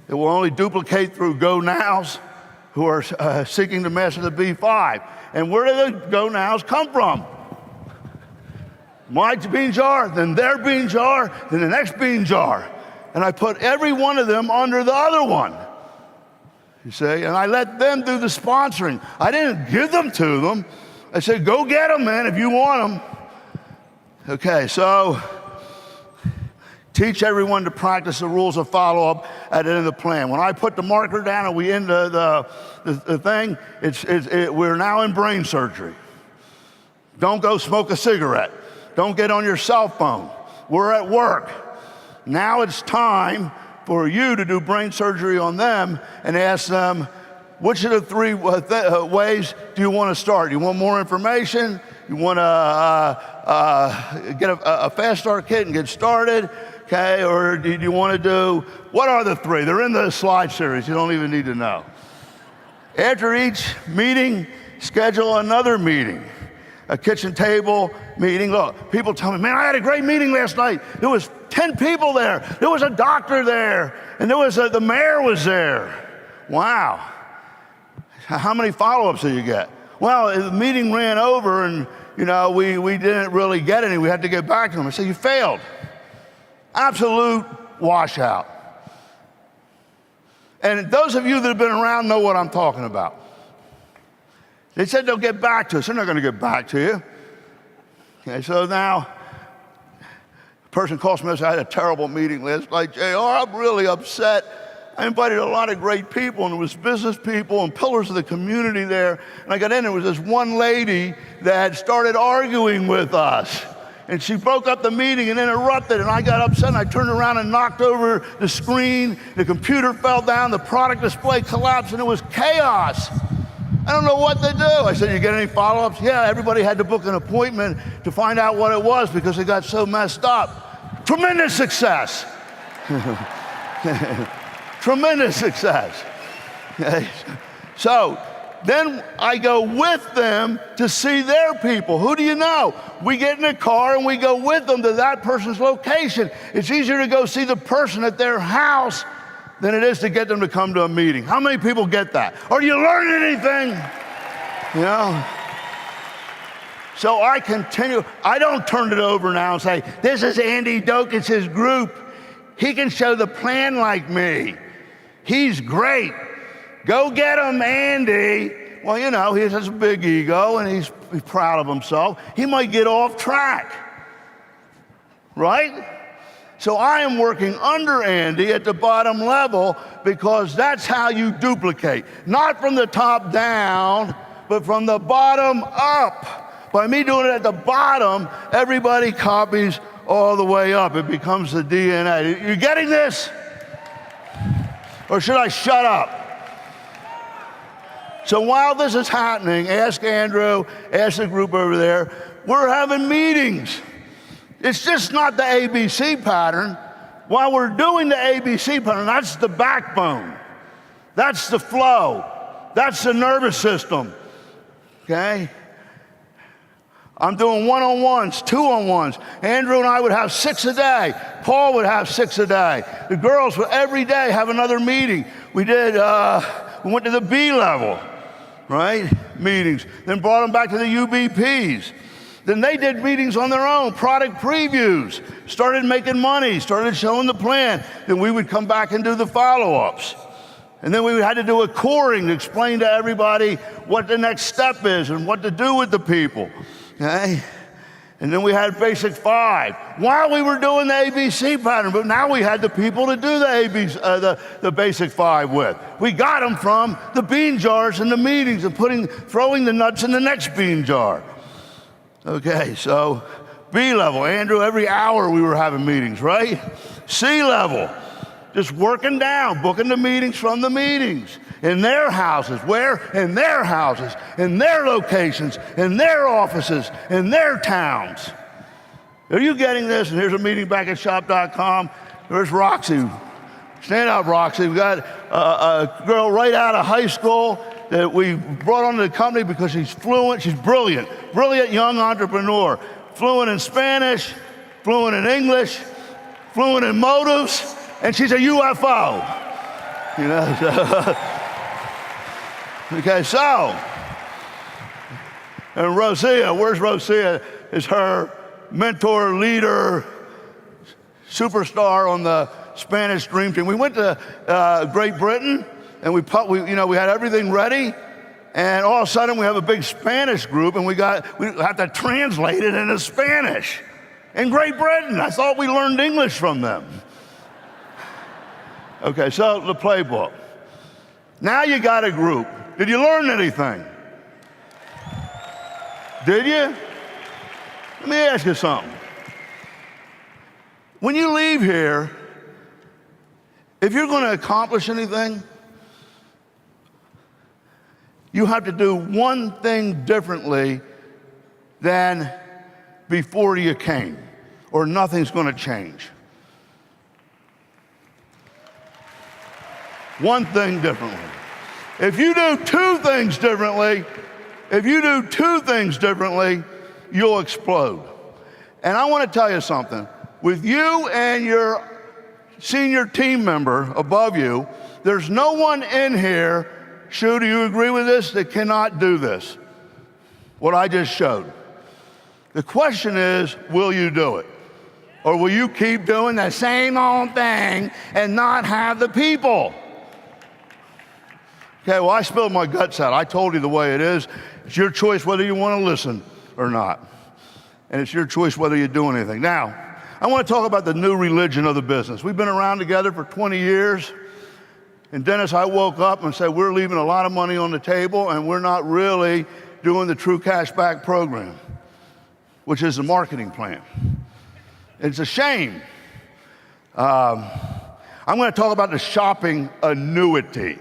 It will only duplicate through go-nows who are seeking to master the B5. And where do the go-nows come from? My bean jar, then their bean jar, then the next bean jar. And I put every one of them under the other one. You see, and I let them do the sponsoring. I didn't give them to them. I said, go get them, man, if you want them. Okay, so teach everyone to practice the rules of follow-up at the end of the plan. When I put the marker down and we end the thing, we're now in brain surgery. Don't go smoke a cigarette. Don't get on your cell phone. We're at work. Now it's time for you to do brain surgery on them and ask them, which of the 3 ways do you want to start? You want more information? You want to get a fast start kit and get started? Okay, or do you want to do, what are the 3? They're in the slide series. You don't even need to know. After each meeting, schedule another meeting. A kitchen table meeting. Look, people tell me, man, I had a great meeting last night. There was 10 people there. There was a doctor there. And there was the mayor was there. Wow. How many follow-ups did you get? Well, the meeting ran over and, you know, we didn't really get any. We had to get back to them. I said, you failed. Absolute washout. And those of you that have been around know what I'm talking about. They said they'll get back to us. They're not going to get back to you. Okay, so now, a person calls me and says, I had a terrible meeting last night. JR, I'm really upset. I invited a lot of great people, and there was business people and pillars of the community there. And I got in, there was this one lady that started arguing with us. And she broke up the meeting and interrupted, and I got upset, and I turned around and knocked over the screen. The computer fell down, the product display collapsed, and it was chaos. I don't know what to do. I said, you get any follow-ups? Yeah, everybody had to book an appointment to find out what it was because it got so messed up. Tremendous success. Tremendous success. So then I go with them to see their people. Who do you know? We get in a car and we go with them to that person's location. It's easier to go see the person at their house than it is to get them to come to a meeting. How many people get that? Are you learning anything? You know? So I continue. I don't turn it over now and say, this is Andy Doak, it's his group. He can show the plan like me. He's great. Go get him, Andy. Well, you know, he has a big ego and he's proud of himself. He might get off track, right? So I am working under Andy at the bottom level because that's how you duplicate. Not from the top down, but from the bottom up. By me doing it at the bottom, everybody copies all the way up. It becomes the DNA. You getting this? Or should I shut up? So while this is happening, ask Andrew, ask the group over there, we're having meetings. It's just not the ABC pattern. While we're doing the ABC pattern, that's the backbone. That's the flow. That's the nervous system, okay? I'm doing one-on-ones, two-on-ones. Andrew and I would have 6 a day. Paul would have 6 a day. The girls would every day have another meeting. We went to the B level, right? Meetings. Then brought them back to the UBPs. Then they did meetings on their own, product previews, started making money, started showing the plan. Then we would come back and do the follow-ups. And then we had to do a coring to explain to everybody what the next step is and what to do with the people. Okay? And then we had basic 5 while we were doing the ABC pattern, but now we had the people to do the basic 5 with. We got them from the bean jars in the meetings and throwing the nuts in the next bean jar. Okay, so B level, Andrew, every hour we were having meetings, right? C level, just working down, booking the meetings from the meetings. In their houses, where? In their houses, in their locations, in their offices, in their towns. Are you getting this? And here's a meeting back at shop.com. There's Roxy. Stand up, Roxy. We got a girl right out of high school that we brought onto the company because she's fluent, she's brilliant young entrepreneur. Fluent in Spanish, fluent in English, fluent in motives, and she's a UFO. You know, so okay, so, and Rosia, where's Rosia? Is her mentor, leader, superstar on the Spanish Dream Team. We went to Great Britain, and we had everything ready, and all of a sudden we have a big Spanish group, and we have to translate it into Spanish. In Great Britain, I thought we learned English from them. Okay, so the playbook. Now you got a group. Did you learn anything? Did you? Let me ask you something. When you leave here, if you're going to accomplish anything, you have to do one thing differently than before you came, or nothing's going to change. One thing differently. If you do 2 things differently, you'll explode. And I want to tell you something. With you and your senior team member above you, there's no one in here, Shu, do you agree with this, that cannot do this, what I just showed. The question is, will you do it? Or will you keep doing the same old thing and not have the people? Okay, well, I spilled my guts out. I told you the way it is. It's your choice whether you want to listen or not. And it's your choice whether you do anything. Now, I want to talk about the new religion of the business. We've been around together for 20 years. And Dennis, I woke up and said, we're leaving a lot of money on the table, and we're not really doing the true cashback program, which is the marketing plan. It's a shame. I'm going to talk about the shopping annuity,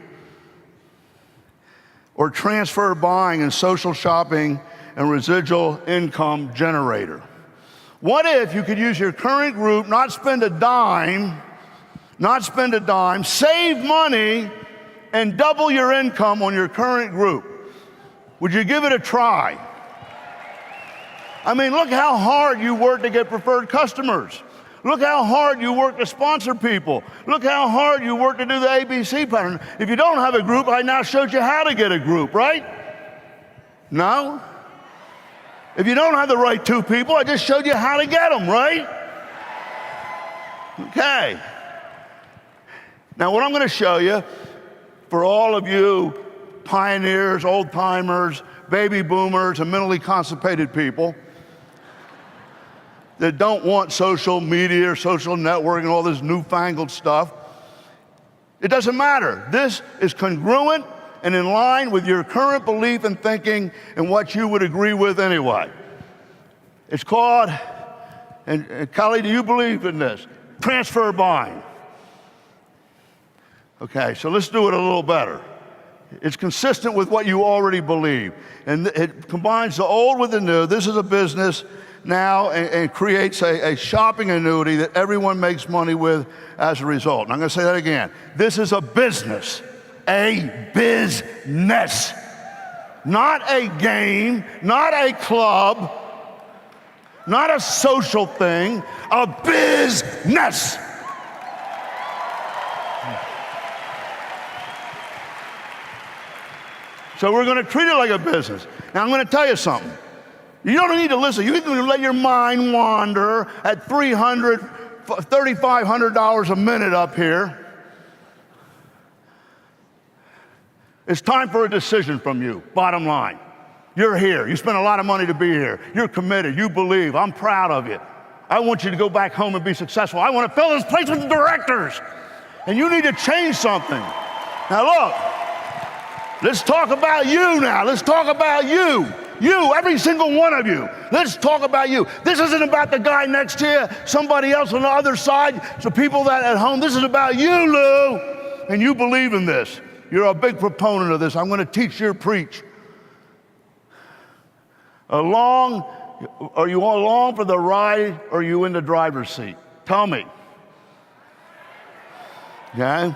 or transfer buying and social shopping and residual income generator. What if you could use your current group, not spend a dime, save money, and double your income on your current group? Would you give it a try? I mean, look how hard you work to get preferred customers. Look how hard you work to sponsor people. Look how hard you work to do the ABC pattern. If you don't have a group, I now showed you how to get a group, right? No? If you don't have the right 2 people, I just showed you how to get them, right? Okay. Now, what I'm going to show you, for all of you pioneers, old-timers, baby boomers, and mentally constipated people that don't want social media or social networking and all this newfangled stuff, it doesn't matter. This is congruent and in line with your current belief and thinking and what you would agree with anyway. It's called, and Kelly, do you believe in this? Transfer buying. Okay, so let's do it a little better. It's consistent with what you already believe. And it combines the old with the new. This is a business now and creates a shopping annuity that everyone makes money with as a result. And I'm going to say that again. This is a business. a business. Not a game, not a club, not a social thing, a business. So we're going to treat it like a business. Now I'm going to tell you something. You don't need to listen. You can let your mind wander at $3,500 a minute up here. It's time for a decision from you, bottom line. You're here. You spent a lot of money to be here. You're committed. You believe. I'm proud of you. I want you to go back home and be successful. I want to fill this place with directors. And you need to change something. Now look, let's talk about you now. Let's talk about you. You, every single one of you. Let's talk about you. This isn't about the guy next to you, somebody else on the other side, so people that at home. This is about you, Lou. And you believe in this. You're a big proponent of this. I'm going to teach you to preach. Are you along for the ride, or are you in the driver's seat? Tell me. Okay?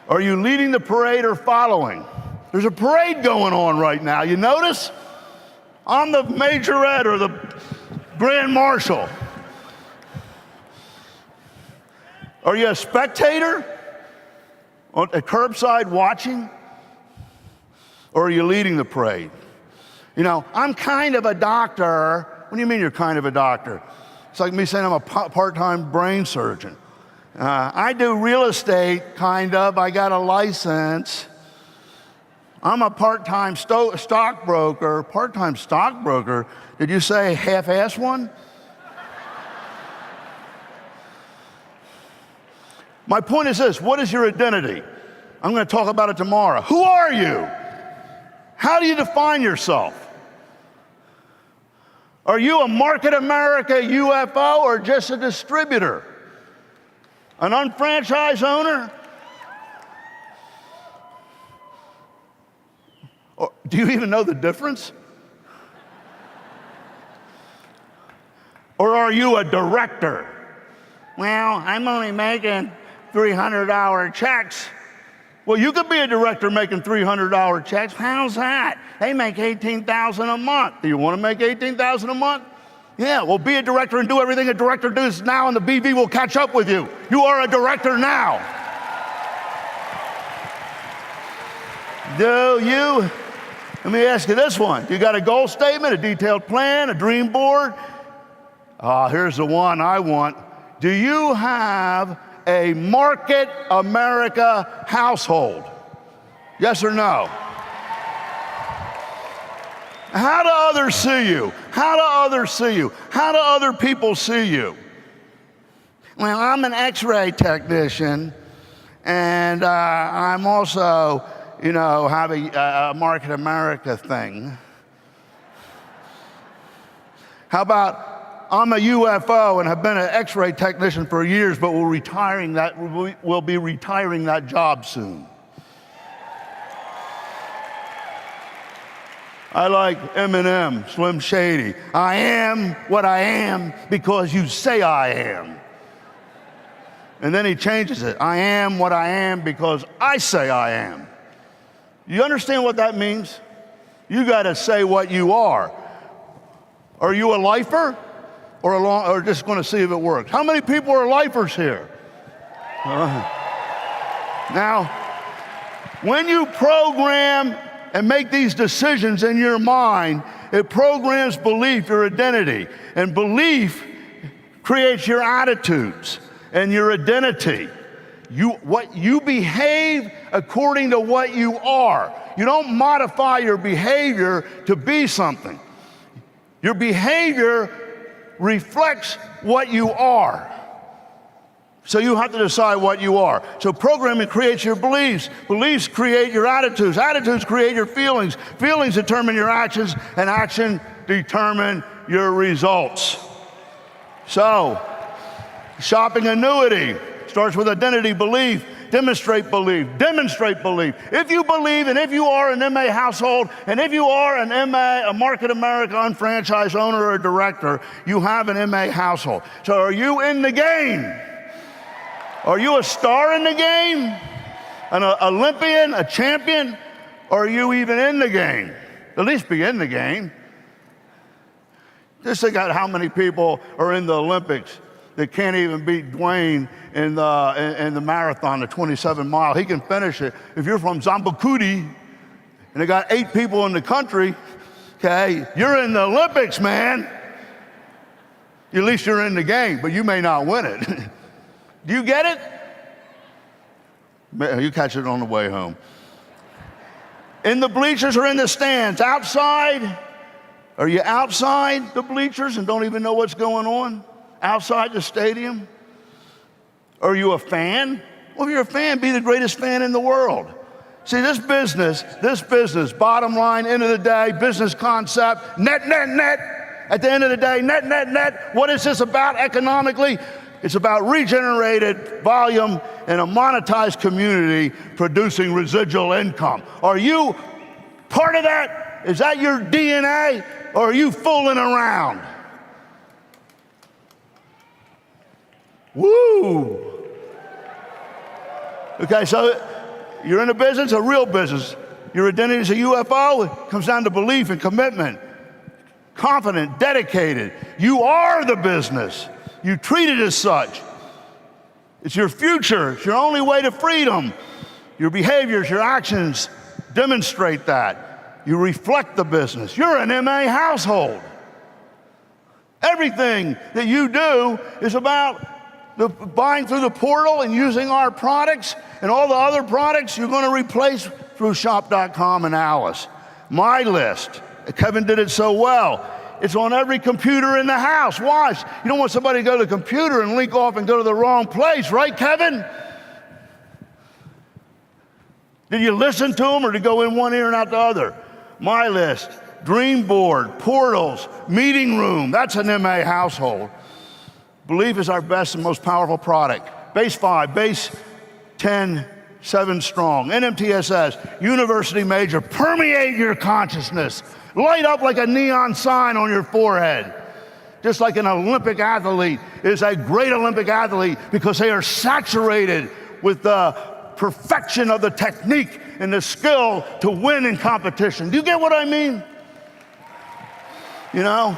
Are you leading the parade or following? There's a parade going on right now. You notice? I'm the majorette or the grand marshal. Are you a spectator? On a curbside watching? Or are you leading the parade? You know, I'm kind of a doctor. What do you mean you're kind of a doctor? It's like me saying I'm a part-time brain surgeon. I do real estate, kind of. I got a license. I'm a part-time stockbroker. Part-time stockbroker? Did you say half-ass one? My point is this: what is your identity? I'm going to talk about it tomorrow. Who are you? How do you define yourself? Are you a Market America UFO or just a distributor? An unfranchised owner? Or do you even know the difference? Or are you a director? Well, I'm only making $300 checks. Well, you could be a director making $300 checks. How's that? They make $18,000 a month. Do you want to make $18,000 a month? Yeah, well, be a director and do everything a director does now, and the BV will catch up with you. You are a director now. Do you? Let me ask you this one. You got a goal statement, a detailed plan, a dream board? Here's the one I want. Do you have a Market America household? Yes or no? How do others see you? How do others see you? How do other people see you? Well, I'm an X-ray technician, and I'm also, have a Market America thing. How about I'm a UFO and have been an X-ray technician for years, but we'll be retiring that job soon. I like Eminem, Slim Shady. I am what I am because you say I am. And then he changes it. I am what I am because I say I am. You understand what that means? You got to say what you are. Are you a lifer? Or just going to see if it works? How many people are lifers here? Now, when you program and make these decisions in your mind, it programs belief, your identity. And belief creates your attitudes and your identity. You behave according to what you are. You don't modify your behavior to be something. Your behavior reflects what you are. So you have to decide what you are. So programming creates your beliefs. Beliefs create your attitudes. Attitudes create your feelings. Feelings determine your actions, and action determine your results. So, shopping annuity starts with identity, belief. Demonstrate belief. Demonstrate belief. If you believe, and if you are an MA household, and if you are an MA, a Market America unfranchised owner or director, you have an MA household. So are you in the game? Are you a star in the game? An Olympian, a champion, or are you even in the game? At least be in the game. Just think about how many people are in the Olympics that can't even beat Dwayne in the marathon, the 27-mile. He can finish it. If you're from Zambakudi and they got 8 people in the country, okay, you're in the Olympics, man. At least you're in the game, but you may not win it. Do you get it? You catch it on the way home. In the bleachers or in the stands? Outside? Are you outside the bleachers and don't even know what's going on? Outside the stadium? Are you a fan? Well, if you're a fan, be the greatest fan in the world. See, this business, bottom line, end of the day, business concept, net. At the end of the day, net. What is this about economically? It's about regenerated volume and a monetized community producing residual income. Are you part of that? Is that your DNA? Or are you fooling around? Woo! Okay, so you're in a business, a real business. Your identity is a UFO. It comes down to belief and commitment. Confident, dedicated. You are the business. You treat it as such. It's your future. It's your only way to freedom. Your behaviors, your actions demonstrate that. You reflect the business. You're an MA household. Everything that you do is about buying through the portal and using our products, and all the other products you're going to replace through shop.com and Alice. My list. Kevin did it so well. It's on every computer in the house. Watch. You don't want somebody to go to the computer and link off and go to the wrong place, right, Kevin? Did you listen to them or did you go in one ear and out the other? My list, dream board, portals, meeting room. That's an MA household. Belief is our best and most powerful product. Base 5, base 10, 7 strong. NMTSS, university major. Permeate your consciousness. Light up like a neon sign on your forehead. Just like an Olympic athlete is a great Olympic athlete because they are saturated with the perfection of the technique and the skill to win in competition. Do you get what I mean? You know,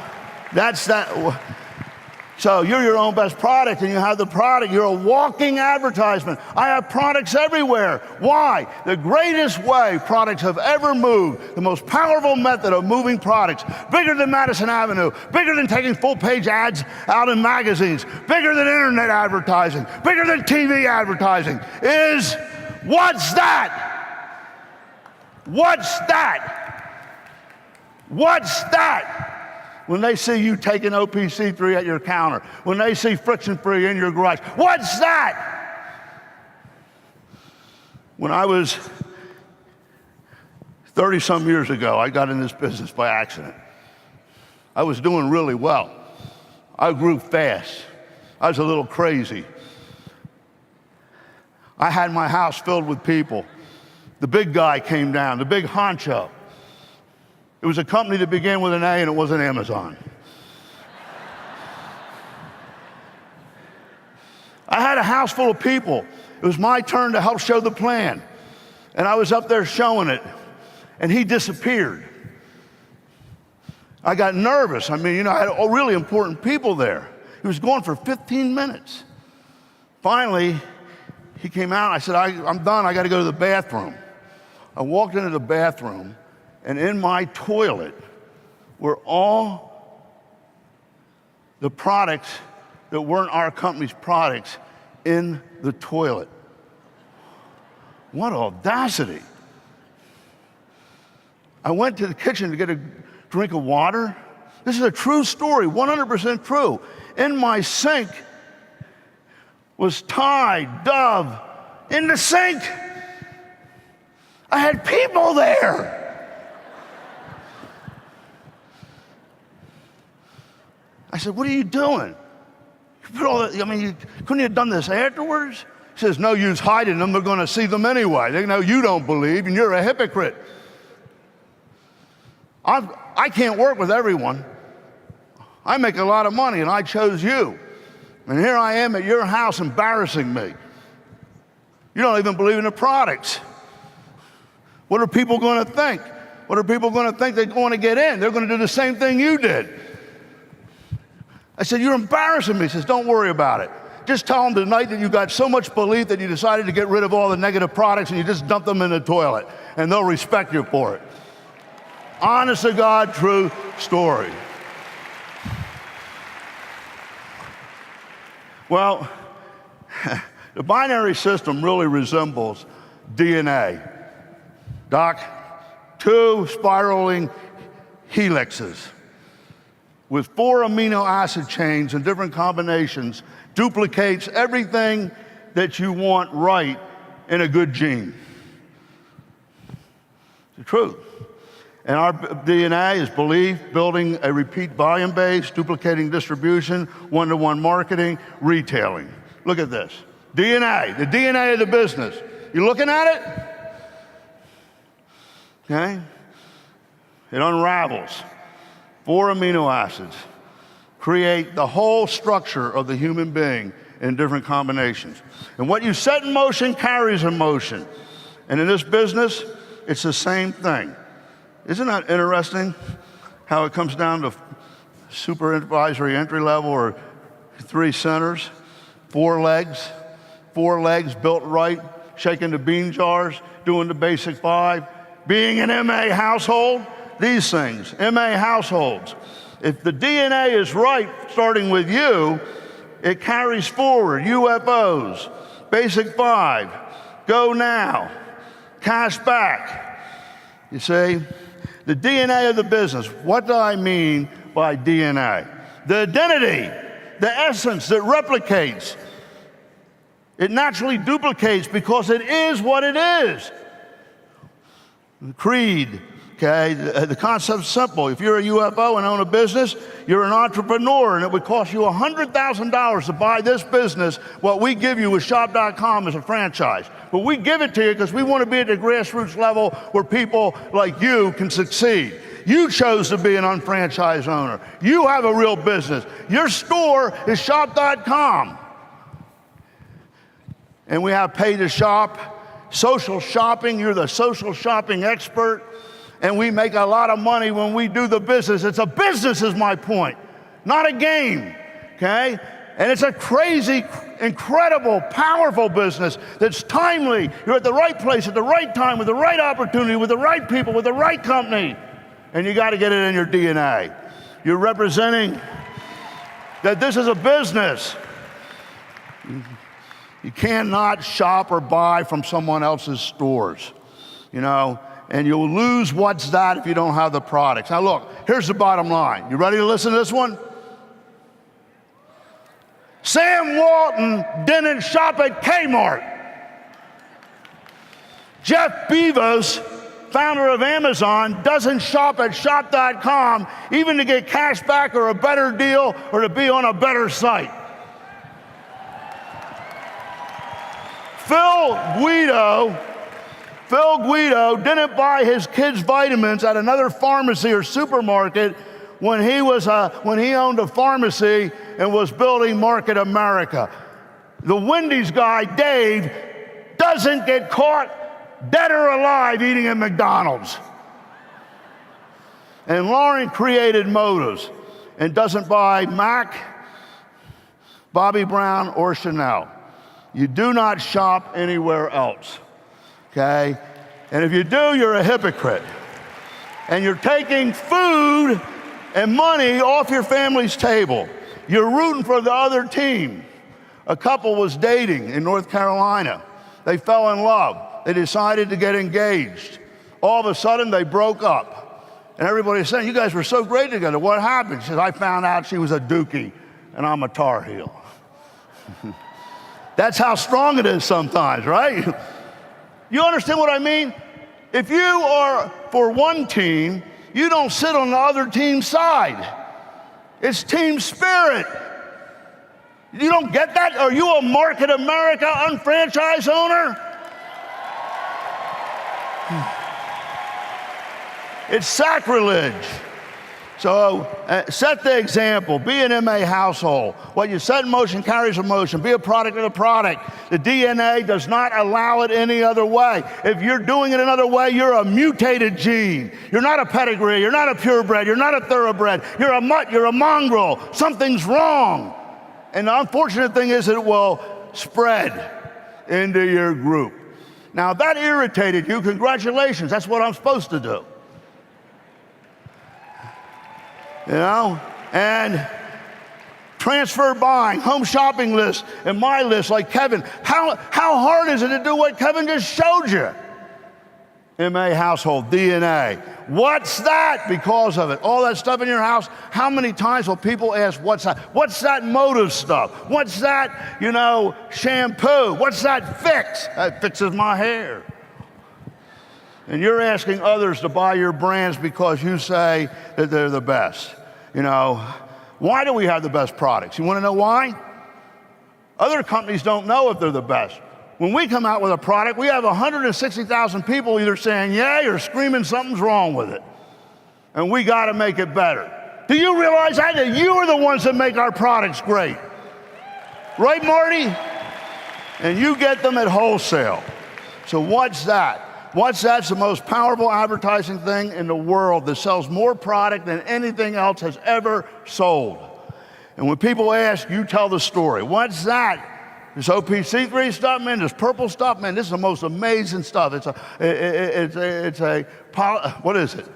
that's that. So you're your own best product and you have the product. You're a walking advertisement. I have products everywhere. Why? The greatest way products have ever moved, the most powerful method of moving products, bigger than Madison Avenue, bigger than taking full-page ads out in magazines, bigger than internet advertising, bigger than TV advertising, is what's that? What's that? What's that? When they see you taking OPC3 at your counter, when they see friction-free in your garage, what's that? When I was 30-some years ago, I got in this business by accident. I was doing really well. I grew fast. I was a little crazy. I had my house filled with people. The big guy came down, the big honcho. It was a company that began with an A and it wasn't Amazon. I had a house full of people. It was my turn to help show the plan. And I was up there showing it. And he disappeared. I got nervous. I mean, you know, I had really important people there. He was gone for 15 minutes. Finally, he came out. I said, I'm done. I got to go to the bathroom. I walked into the bathroom. And in my toilet were all the products that weren't our company's products in the toilet. What audacity. I went to the kitchen to get a drink of water. This is a true story, 100% true. In my sink was Tide, Dove, in the sink. I had people there. I said, what are you doing? You put all that, I mean, couldn't you have done this afterwards? He says, no use hiding them. They're going to see them anyway. They know you don't believe and you're a hypocrite. I can't work with everyone. I make a lot of money and I chose you. And here I am at your house embarrassing me. You don't even believe in the products. What are people going to think? What are people going to think they're going to get in? They're going to do the same thing you did. I said, you're embarrassing me. He says, don't worry about it. Just tell them tonight that you got so much belief that you decided to get rid of all the negative products and you just dump them in the toilet, and they'll respect you for it. Honest to God, true story. Well, the binary system really resembles DNA. Doc, 2 spiraling helixes with 4 amino acid chains in different combinations duplicates everything that you want right in a good gene. It's the truth. And our DNA is belief, building a repeat volume base, duplicating distribution, one-to-one marketing, retailing. Look at this. DNA, the DNA of the business. You looking at it? Okay? It unravels. 4 amino acids create the whole structure of the human being in different combinations. And what you set in motion carries in motion. And in this business, it's the same thing. Isn't that interesting how it comes down to supervisory entry level or 3 centers, 4 legs built right, shaking the bean jars, doing the basic 5, being an MA household, these things, MA households. If the DNA is right, starting with you, it carries forward UFOs, basic 5, go now, cash back. You see? The DNA of the business. What do I mean by DNA? The identity, the essence that replicates. It naturally duplicates because it is what it is. Creed, okay? The concept's simple. If you're a UFO and own a business, you're an entrepreneur, and it would cost you $100,000 to buy this business. What we give you with Shop.com is a franchise. But we give it to you because we want to be at the grassroots level where people like you can succeed. You chose to be an unfranchised owner. You have a real business. Your store is Shop.com. And we have Pay to Shop, social shopping. You're the social shopping expert. And we make a lot of money when we do the business. It's a business is my point, not a game, okay? And it's a crazy, incredible, powerful business that's timely. You're at the right place at the right time with the right opportunity, with the right people, with the right company. And you got to get it in your DNA. You're representing that this is a business. You cannot shop or buy from someone else's stores, you know, and you'll lose what's that if you don't have the products. Now look, here's the bottom line. You ready to listen to this one? Sam Walton didn't shop at Kmart. Jeff Bezos, founder of Amazon, doesn't shop at Shop.com even to get cash back or a better deal or to be on a better site. Phil Guido didn't buy his kids' vitamins at another pharmacy or supermarket when he owned a pharmacy and was building Market America. The Wendy's guy, Dave, doesn't get caught dead or alive eating at McDonald's. And Lauren created Motives and doesn't buy MAC, Bobby Brown, or Chanel. You do not shop anywhere else, okay? And if you do, you're a hypocrite. And you're taking food and money off your family's table. You're rooting for the other team. A couple was dating in North Carolina. They fell in love. They decided to get engaged. All of a sudden, they broke up. And everybody's saying, you guys were so great together. What happened? She said, I found out she was a Dookie, and I'm a Tar Heel. That's how strong it is sometimes, right? You understand what I mean? If you are for one team, you don't sit on the other team's side. It's team spirit. You don't get that? Are you a Market America unfranchised owner? It's sacrilege. So set the example. Be an MA household. What you set in motion carries emotion. Be a product of the product. The DNA does not allow it any other way. If you're doing it another way, you're a mutated gene. You're not a pedigree. You're not a purebred. You're not a thoroughbred. You're a mutt. You're a mongrel. Something's wrong. And the unfortunate thing is it will spread into your group. Now, if that irritated you, congratulations. That's what I'm supposed to do. You know, and transfer buying, home shopping list, and my list like Kevin. How hard is it to do what Kevin just showed you? MA household, DNA. What's that? Because of it. All that stuff in your house, how many times will people ask, what's that? What's that motive stuff? What's that, you know, shampoo? What's that fix? That fixes my hair. And you're asking others to buy your brands because you say that they're the best. You know, why do we have the best products? You want to know why? Other companies don't know if they're the best. When we come out with a product, we have 160,000 people either saying yay or screaming something's wrong with it. And we got to make it better. Do you realize that you are the ones that make our products great? Right, Marty? And you get them at wholesale. So what's that? That's the most powerful advertising thing in the world that sells more product than anything else has ever sold. And when people ask, you tell the story. What's that? This OPC3 stuff, man, this purple stuff, man, this is the most amazing stuff. What is it?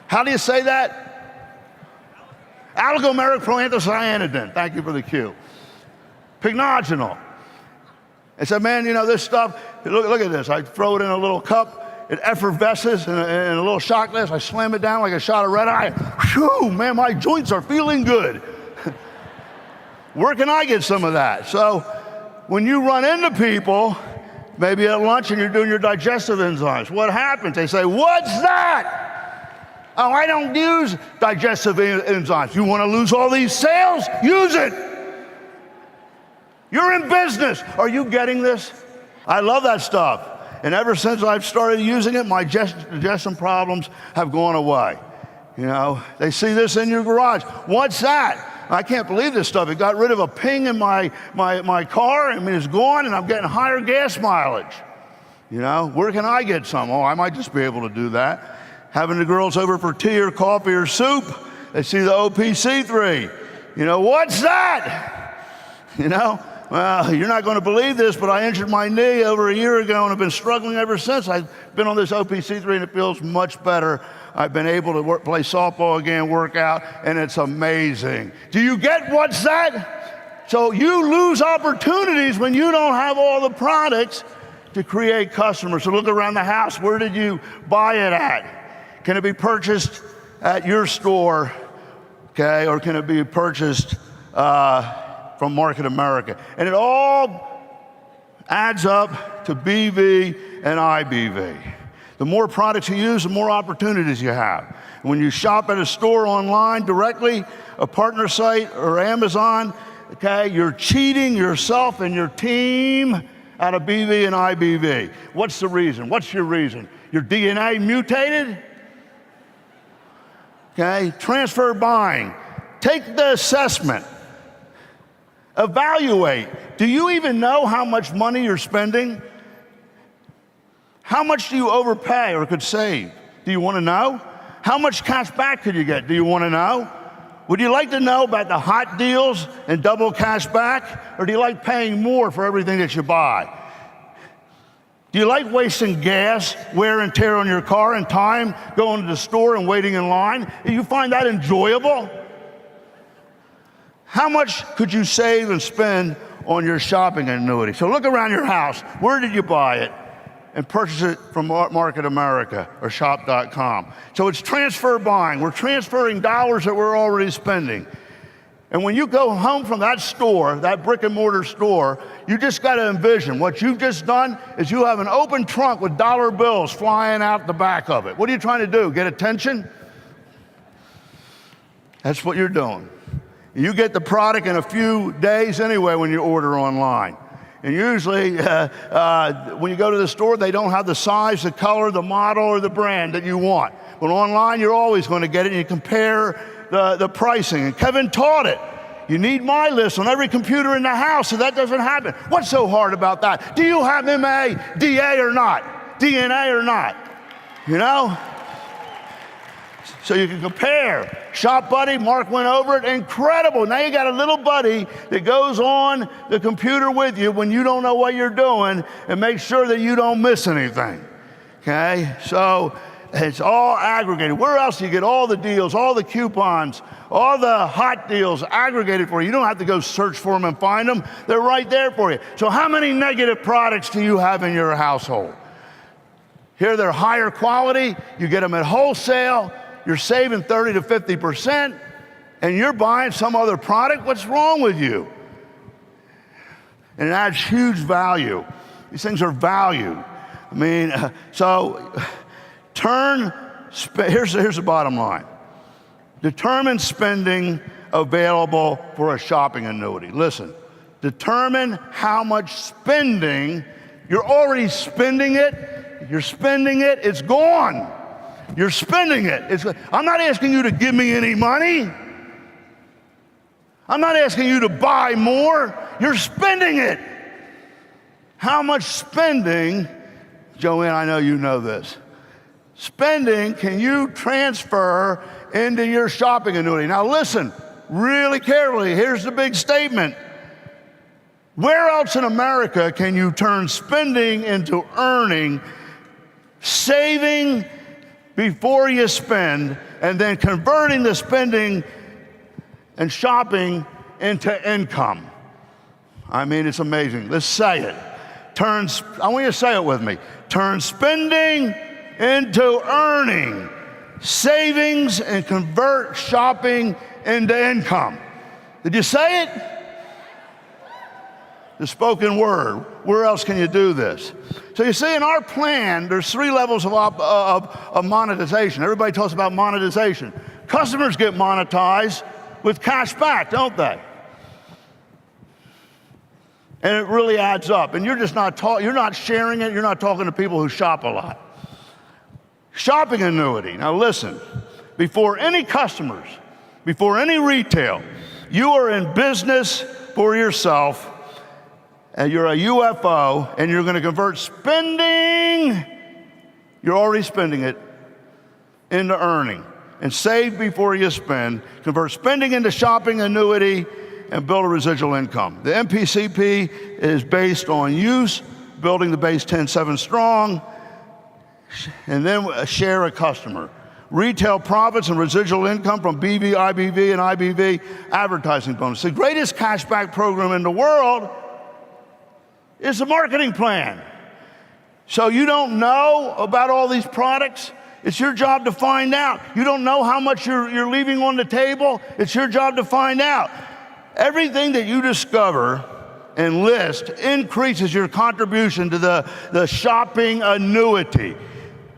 How do you say that? Oligomeric proanthocyanidin. Thank you for the cue. Pycnogenol. I said, man, you know, this stuff, look at this. I throw it in a little cup. It effervesces in a little shot glass. I slam it down like a shot of red eye. Whew, man, my joints are feeling good. Where can I get some of that? So when you run into people, maybe at lunch and you're doing your digestive enzymes, what happens? They say, what's that? Oh, I don't use digestive enzymes. You want to lose all these sales? Use it. You're in business. Are you getting this? I love that stuff. And ever since I've started using it, my digestion problems have gone away. You know, they see this in your garage. What's that? I can't believe this stuff. It got rid of a ping in my car. I mean, it's gone, and I'm getting higher gas mileage. You know, where can I get some? Oh, I might just be able to do that. Having the girls over for tea or coffee or soup, they see the OPC3. You know, what's that? You know? Well, you're not going to believe this, but I injured my knee over a year ago and have been struggling ever since. I've been on this OPC3 and it feels much better. I've been able to play softball again, work out, and it's amazing. Do you get what's that? So you lose opportunities when you don't have all the products to create customers. So look around the house. Where did you buy it at? Can it be purchased at your store, okay, or can it be purchased from Market America? And it all adds up to BV and IBV. The more products you use, the more opportunities you have. When you shop at a store online directly, a partner site or Amazon, okay, you're cheating yourself and your team out of BV and IBV. What's the reason? What's your reason? Your DNA mutated? Okay, transfer buying. Take the assessment. Evaluate. Do you even know how much money you're spending? How much do you overpay or could save? Do you want to know? How much cash back could you get? Do you want to know? Would you like to know about the hot deals and double cash back? Or do you like paying more for everything that you buy? Do you like wasting gas, wear and tear on your car, and time going to the store and waiting in line? Do you find that enjoyable? How much could you save and spend on your shopping annuity? So look around your house. Where did you buy it? And purchase it from Market America or shop.com. So it's transfer buying. We're transferring dollars that we're already spending. And when you go home from that store, that brick and mortar store, you just got to envision what you've just done is you have an open trunk with dollar bills flying out the back of it. What are you trying to do? Get attention? That's what you're doing. You get the product in a few days anyway when you order online. And usually, when you go to the store, they don't have the size, the color, the model, or the brand that you want. But online, you're always going to get it, and you compare the pricing. And Kevin taught it. You need my list on every computer in the house, so that doesn't happen. What's so hard about that? Do you have MA, or not? DNA or not? You know? So you can compare. Shop Buddy, Mark went over it, incredible. Now you got a little buddy that goes on the computer with you when you don't know what you're doing and make sure that you don't miss anything, okay? So it's all aggregated. Where else do you get all the deals, all the coupons, all the hot deals aggregated for you? You don't have to go search for them and find them. They're right there for you. So how many negative products do you have in your household? Here they're higher quality. You get them at wholesale. You're saving 30 to 50%, and you're buying some other product. What's wrong with you? And it adds huge value. These things are valued. I mean, here's the bottom line. Determine spending available for a shopping annuity. Listen, determine how much spending. You're already spending it. You're spending it. It's gone. You're spending it. I'm not asking you to give me any money. I'm not asking you to buy more. You're spending it. How much spending, Joanne, I know you know this, spending can you transfer into your shopping annuity? Now listen really carefully. Here's the big statement. Where else in America can you turn spending into earning, saving before you spend, and then converting the spending and shopping into income? I mean, it's amazing. Let's say it. I want you to say it with me. Turn spending into earning, savings, and convert shopping into income. Did you say it? The spoken word. Where else can you do this? So you see, in our plan, there's 3 levels of monetization. Everybody talks about monetization. Customers get monetized with cash back, don't they? And it really adds up. And you're just you're not sharing it. You're not talking to people who shop a lot. Shopping annuity. Now listen, before any customers, before any retail, you are in business for yourself, and you're a UFO, and you're going to convert spending, you're already spending it, into earning. And save before you spend, convert spending into shopping annuity, and build a residual income. The MPCP is based on use, building the base 10-7 strong, and then share a customer. Retail profits and residual income from BV, IBV, and IBV advertising bonus. The greatest cashback program in the world is the marketing plan. So you don't know about all these products? It's your job to find out. You don't know how much you're leaving on the table? It's your job to find out. Everything that you discover and list increases your contribution to the shopping annuity.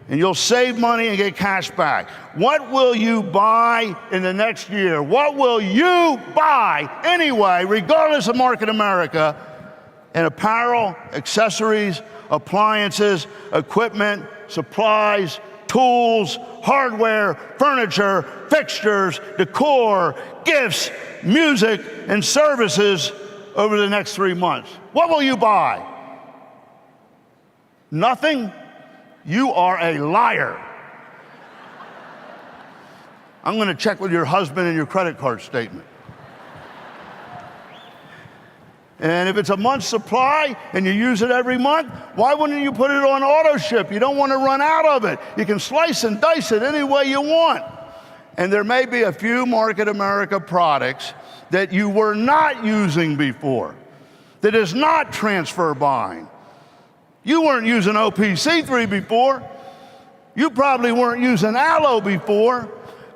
And you'll save money and get cash back. What will you buy in the next year? What will you buy anyway, regardless of Market America? And apparel, accessories, appliances, equipment, supplies, tools, hardware, furniture, fixtures, decor, gifts, music, and services over the next 3 months. What will you buy? Nothing? You are a liar. I'm going to check with your husband and your credit card statement. And if it's a month's supply and you use it every month, why wouldn't you put it on auto ship? You don't want to run out of it. You can slice and dice it any way you want. And there may be a few Market America products that you were not using before, that is not transfer buying. You weren't using OPC3 before. You probably weren't using Aloe before.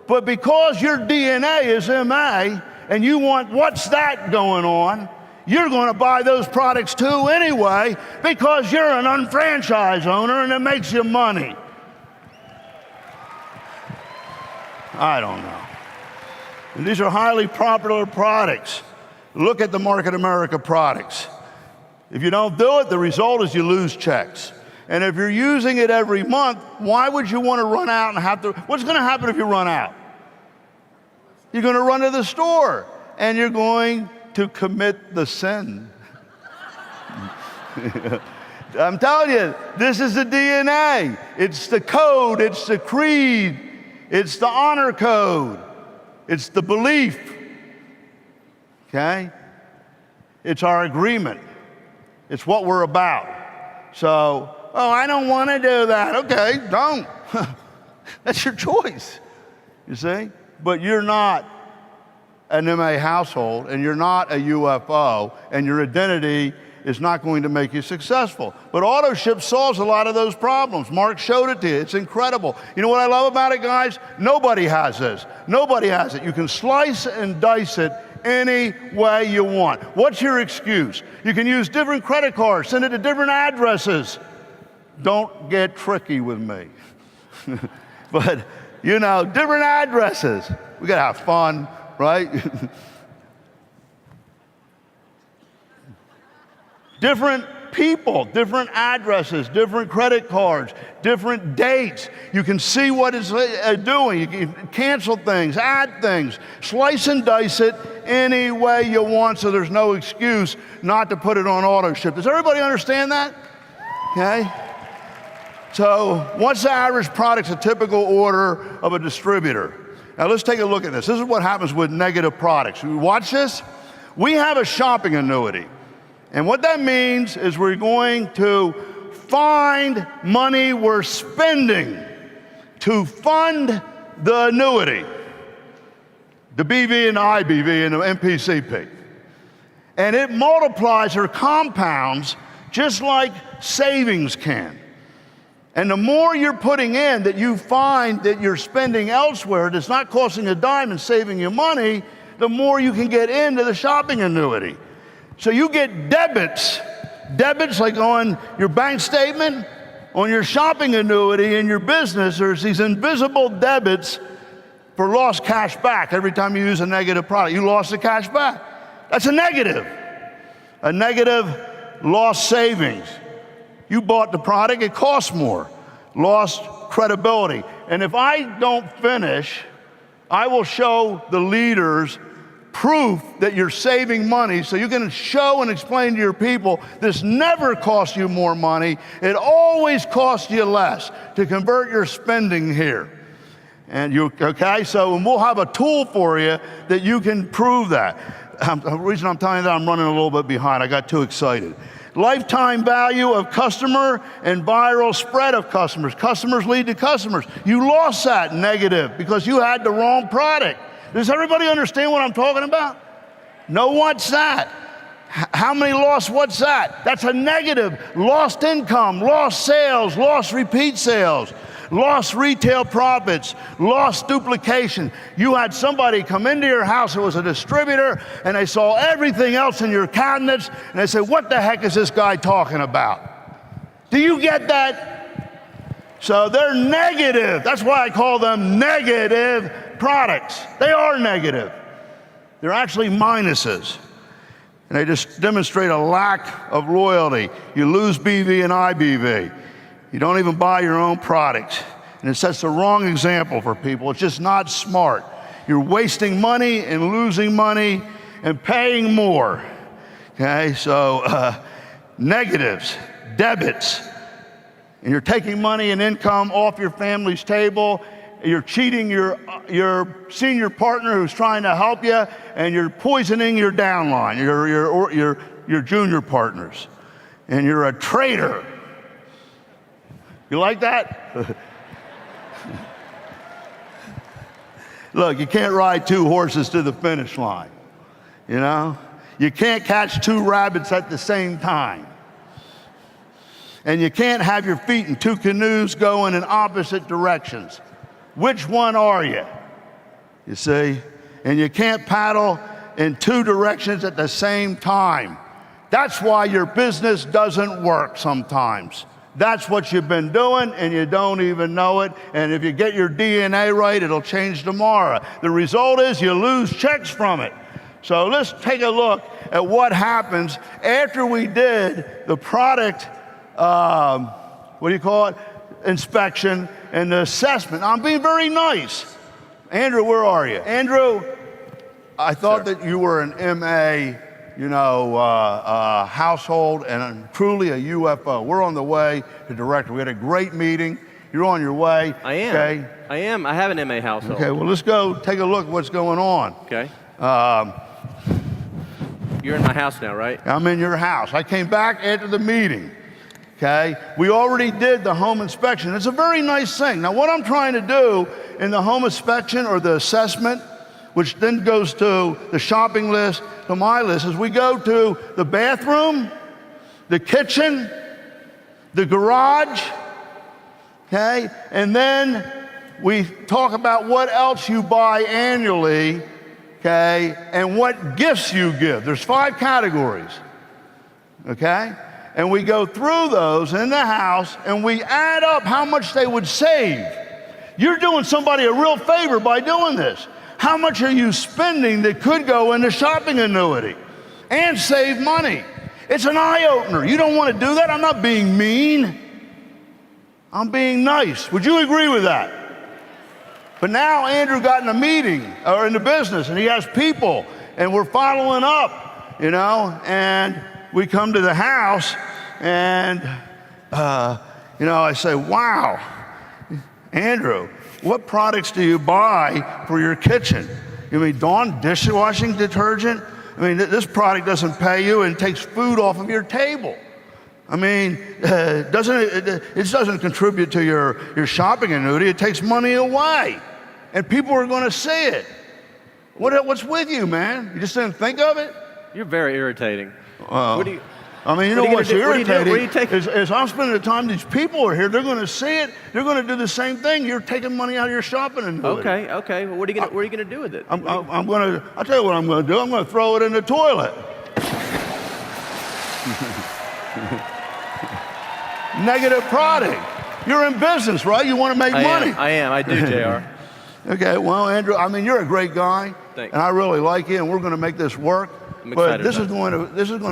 But because your DNA is MA and you want what's that going on, you're going to buy those products too anyway because you're an unfranchised owner and it makes you money. I don't know. And these are highly popular products. Look at the Market America products. If you don't do it, the result is you lose checks. And if you're using it every month, why would you want to run out and have to? What's going to happen if you run out? You're going to run to the store and you're going to commit the sin. I'm telling you, this is the DNA. It's the code, it's the creed, it's the honor code, it's the belief. Okay? It's our agreement. It's what we're about. So, oh, I don't want to do that. Okay, don't. That's your choice, you see? But you're not an MA household, and you're not a UFO, and your identity is not going to make you successful. But AutoShip solves a lot of those problems. Mark showed it to you. It's incredible. You know what I love about it, guys? Nobody has this. Nobody has it. You can slice and dice it any way you want. What's your excuse? You can use different credit cards, send it to different addresses. Don't get tricky with me. But, you know, different addresses. We gotta have fun, right? Different people, different addresses, different credit cards, different dates. You can see what it's doing. You can cancel things, add things, slice and dice it any way you want, so there's no excuse not to put it on AutoShip. Does everybody understand that? Okay. So what's the average product, a typical order of a distributor? Now let's take a look at this. This is what happens with negative products. You watch this. We have a shopping annuity. And what that means is we're going to find money we're spending to fund the annuity, the BV and the IBV and the MPCP. And it multiplies or compounds just like savings can. And the more you're putting in that you find that you're spending elsewhere that's not costing a dime and saving you money, the more you can get into the shopping annuity. So you get debits like on your bank statement, on your shopping annuity in your business. There's these invisible debits for lost cash back. Every time you use a negative product, you lost the cash back. That's a negative lost savings. You bought the product, it costs more, lost credibility. And if I don't finish, I will show the leaders proof that you're saving money, so you can show and explain to your people this never costs you more money. It always costs you less to convert your spending here. And okay, so we'll have a tool for you that you can prove that. The reason I'm telling you that, I'm running a little bit behind. I got too excited. Lifetime value of customer and viral spread of customers. Customers lead to customers. You lost that negative because you had the wrong product. Does everybody understand what I'm talking about? No, what's that? How many lost, what's that? That's a negative. Lost income, lost sales, lost repeat sales, lost retail profits, lost duplication. You had somebody come into your house who was a distributor and they saw everything else in your cabinets and they said, what the heck is this guy talking about? Do you get that? So they're negative. That's why I call them negative products. They are negative. They're actually minuses. And they just demonstrate a lack of loyalty. You lose BV and IBV. You don't even buy your own products. And it sets the wrong example for people. It's just not smart. You're wasting money and losing money and paying more. Okay, so negatives, debits, and you're taking money and income off your family's table. You're cheating your senior partner who's trying to help you, and you're poisoning your downline, your junior partners, and you're a traitor. You like that? Look, you can't ride two horses to the finish line, you know? You can't catch two rabbits at the same time. And you can't have your feet in two canoes going in opposite directions. Which one are you? You see? And you can't paddle in two directions at the same time. That's why your business doesn't work sometimes. That's what you've been doing and you don't even know it. And if you get your DNA right, it'll change tomorrow. The result is you lose checks from it. So let's take a look at what happens after we did the product, what do you call it, inspection and the assessment. I'm being very nice. Andrew, where are you? Andrew, I thought that you were an MA, household and truly a UFO. We're on the way to director. We had a great meeting. You're on your way. I am. Okay. I am. I have an MA household. Okay, well, let's go take a look at what's going on. Okay. You're in my house now, right? I'm in your house. I came back after the meeting. Okay, we already did the home inspection. It's a very nice thing. Now, what I'm trying to do in the home inspection or the assessment, which then goes to the shopping list, to my list, is we go to the bathroom, the kitchen, the garage, okay? And then we talk about what else you buy annually, okay? And what gifts you give. There's 5 categories, okay? And we go through those in the house and we add up how much they would save. You're doing somebody a real favor by doing this. How much are you spending that could go into shopping annuity and save money? It's an eye-opener. You don't want to do that? I'm not being mean. I'm being nice. Would you agree with that? But now Andrew got in a meeting or in the business and he has people and we're following up, and we come to the house and, I say, wow, Andrew, what products do you buy for your kitchen? You mean Dawn dishwashing detergent? I mean, this product doesn't pay you and takes food off of your table. I mean, it doesn't contribute to your shopping annuity. It takes money away. And people are going to see it. What's with you, man? You just didn't think of it? You're very irritating. What do you... I mean, what's irritating is I'm spending the time, these people are here, they're going to see it, they're going to do the same thing. You're taking money out of your shopping annuity. Okay. Well, what are you going to do with it? I'll tell you what I'm going to do. I'm going to throw it in the toilet. Negative product. You're in business, right? You want to make money. I am. I do, JR. Okay, well, Andrew, I mean, you're a great guy. Thanks. And I really like you, and we're going to make this work. But this is going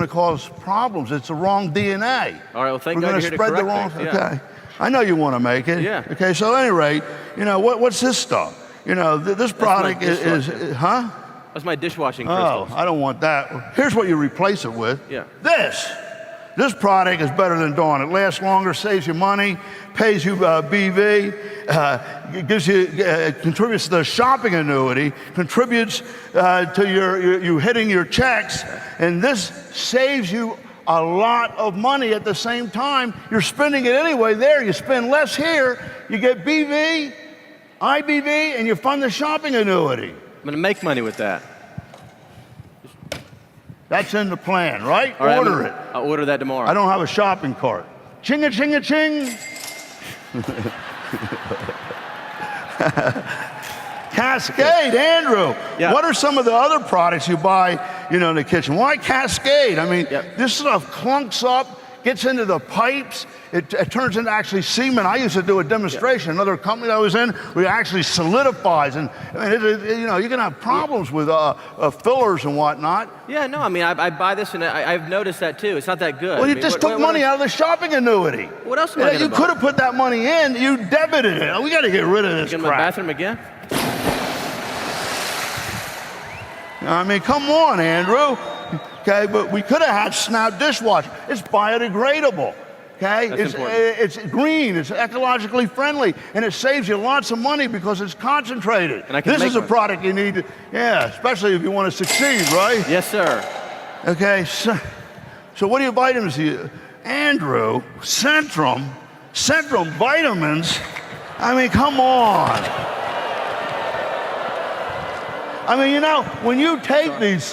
to cause problems. It's the wrong DNA. All right. Well, thank We're God going to you're here spread to the correct wrong. me. Okay. I know you want to make it. Yeah. Okay. So at any rate, what's this stuff? This product is huh? That's my dishwashing crystals. Oh, I don't want that. Here's what you replace it with. Yeah. This product is better than Dawn. It lasts longer, saves you money, pays you BV, contributes to the shopping annuity, contributes to you hitting your checks, and this saves you a lot of money at the same time. You're spending it anyway there. You spend less here, you get BV, IBV, and you fund the shopping annuity. I'm going to make money with that. That's in the plan, right? All right, Order it. I'll order that tomorrow. I don't have a shopping cart. Ching-a-ching-a-ching. Cascade, Andrew. Yeah. What are some of the other products you buy, in the kitchen? Why Cascade? I mean, this stuff clunks up, gets into the pipes. It turns into actually semen. I used to do a demonstration. Another company I was in, we actually solidifies. And I mean, you can have problems with fillers and whatnot. Yeah, no, I mean, I buy this and I've noticed that too. It's not that good. Well, you just took money out of the shopping annuity. What else am I You could have put that money in. You debited it. We got to get rid of this crap. crap. In my bathroom again? I mean, come on, Andrew. Okay, but we could have had Snap dishwasher. It's biodegradable. Okay, it's green, it's ecologically friendly, and it saves you lots of money because it's concentrated. And this is a product you need, especially if you want to succeed, right? Yes, sir. Okay, so what are your vitamins? Andrew, Centrum vitamins. I mean, come on. I mean, when you take these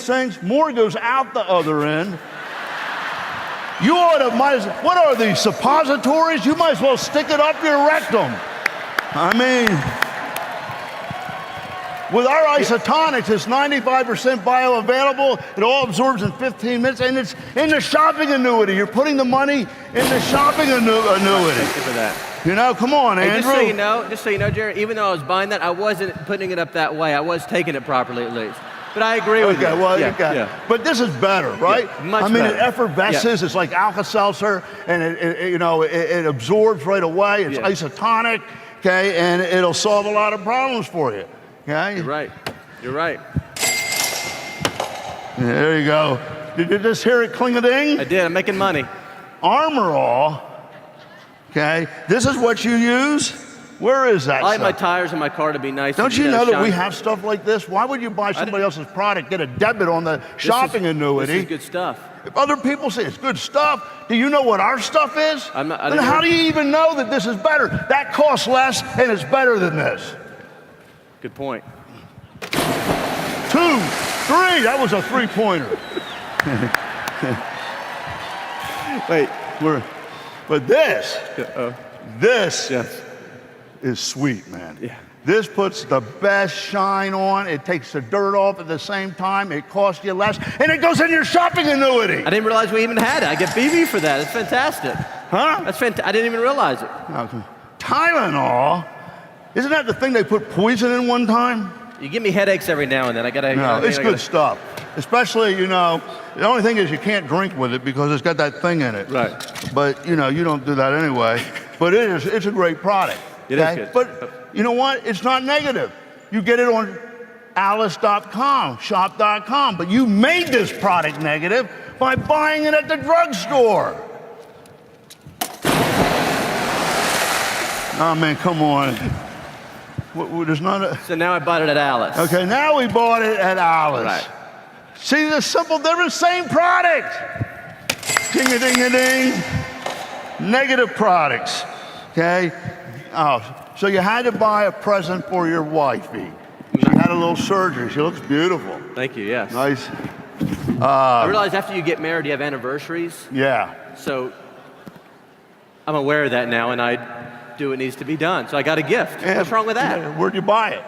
things, more goes out the other end. You ought to, what are these, suppositories? You might as well stick it up your rectum. I mean, with our isotonics, it's 95% bioavailable. It all absorbs in 15 minutes, and it's in the shopping annuity. You're putting the money in the shopping annuity. Thank you for that. Come on, Andrew. Just so you know, Jerry, even though I was buying that, I wasn't putting it up that way. I was taking it properly, at least. But I agree with you. Okay, well, Yeah, okay. yeah. But this is better, right? Yeah, much I mean, better. it effervesces. It's like Alka-Seltzer, and it absorbs right away. It's isotonic, okay, and it'll solve a lot of problems for you. Okay. You're right. You're right. There you go. Did you just hear it cling-a-ding? I did. I'm making money. Armor All. Okay. This is what you use. Where is that? I like my stuff? tires in my car to be nice. Don't and, you know that shiny. we have stuff like this? Why would you buy somebody else's product, get a debit on the shopping annuity? This is good stuff. If other people say it's good stuff, do you know what our stuff is? Then how do you even know that this is better? That costs less and it's better than this. Good point. 2, 3, that was a 3-pointer. Wait. But this Yes. is sweet, man. Yeah. This puts the best shine on. It takes the dirt off at the same time. It costs you less, and it goes in your shopping annuity. I didn't realize we even had it. I get BB for that. It's fantastic. Huh? That's fantastic. I didn't even realize it. Okay. Tylenol, isn't that the thing they put poison in one time? You give me headaches every now and then. I gotta. No, it's good stuff. Especially, the only thing is you can't drink with it because it's got that thing in it. Right. But, you don't do that anyway. But it's a great product. It is good. But you know what? It's not negative. You get it on alice.com, shop.com. But you made this product negative by buying it at the drugstore. Oh, man, come on. There's not a... So now I bought it at Alice. Okay, now we bought it at Alice. Right. See the simple difference? Same product. Ding-a-ding-a-ding. Negative products. Okay? Oh, so you had to buy a present for your wifey. She had a little surgery. She looks beautiful. Thank you, yes. Nice. I realize after you get married, you have anniversaries. Yeah. So I'm aware of that now, and I do what needs to be done. So I got a gift. And What's wrong with that? Where'd you buy it?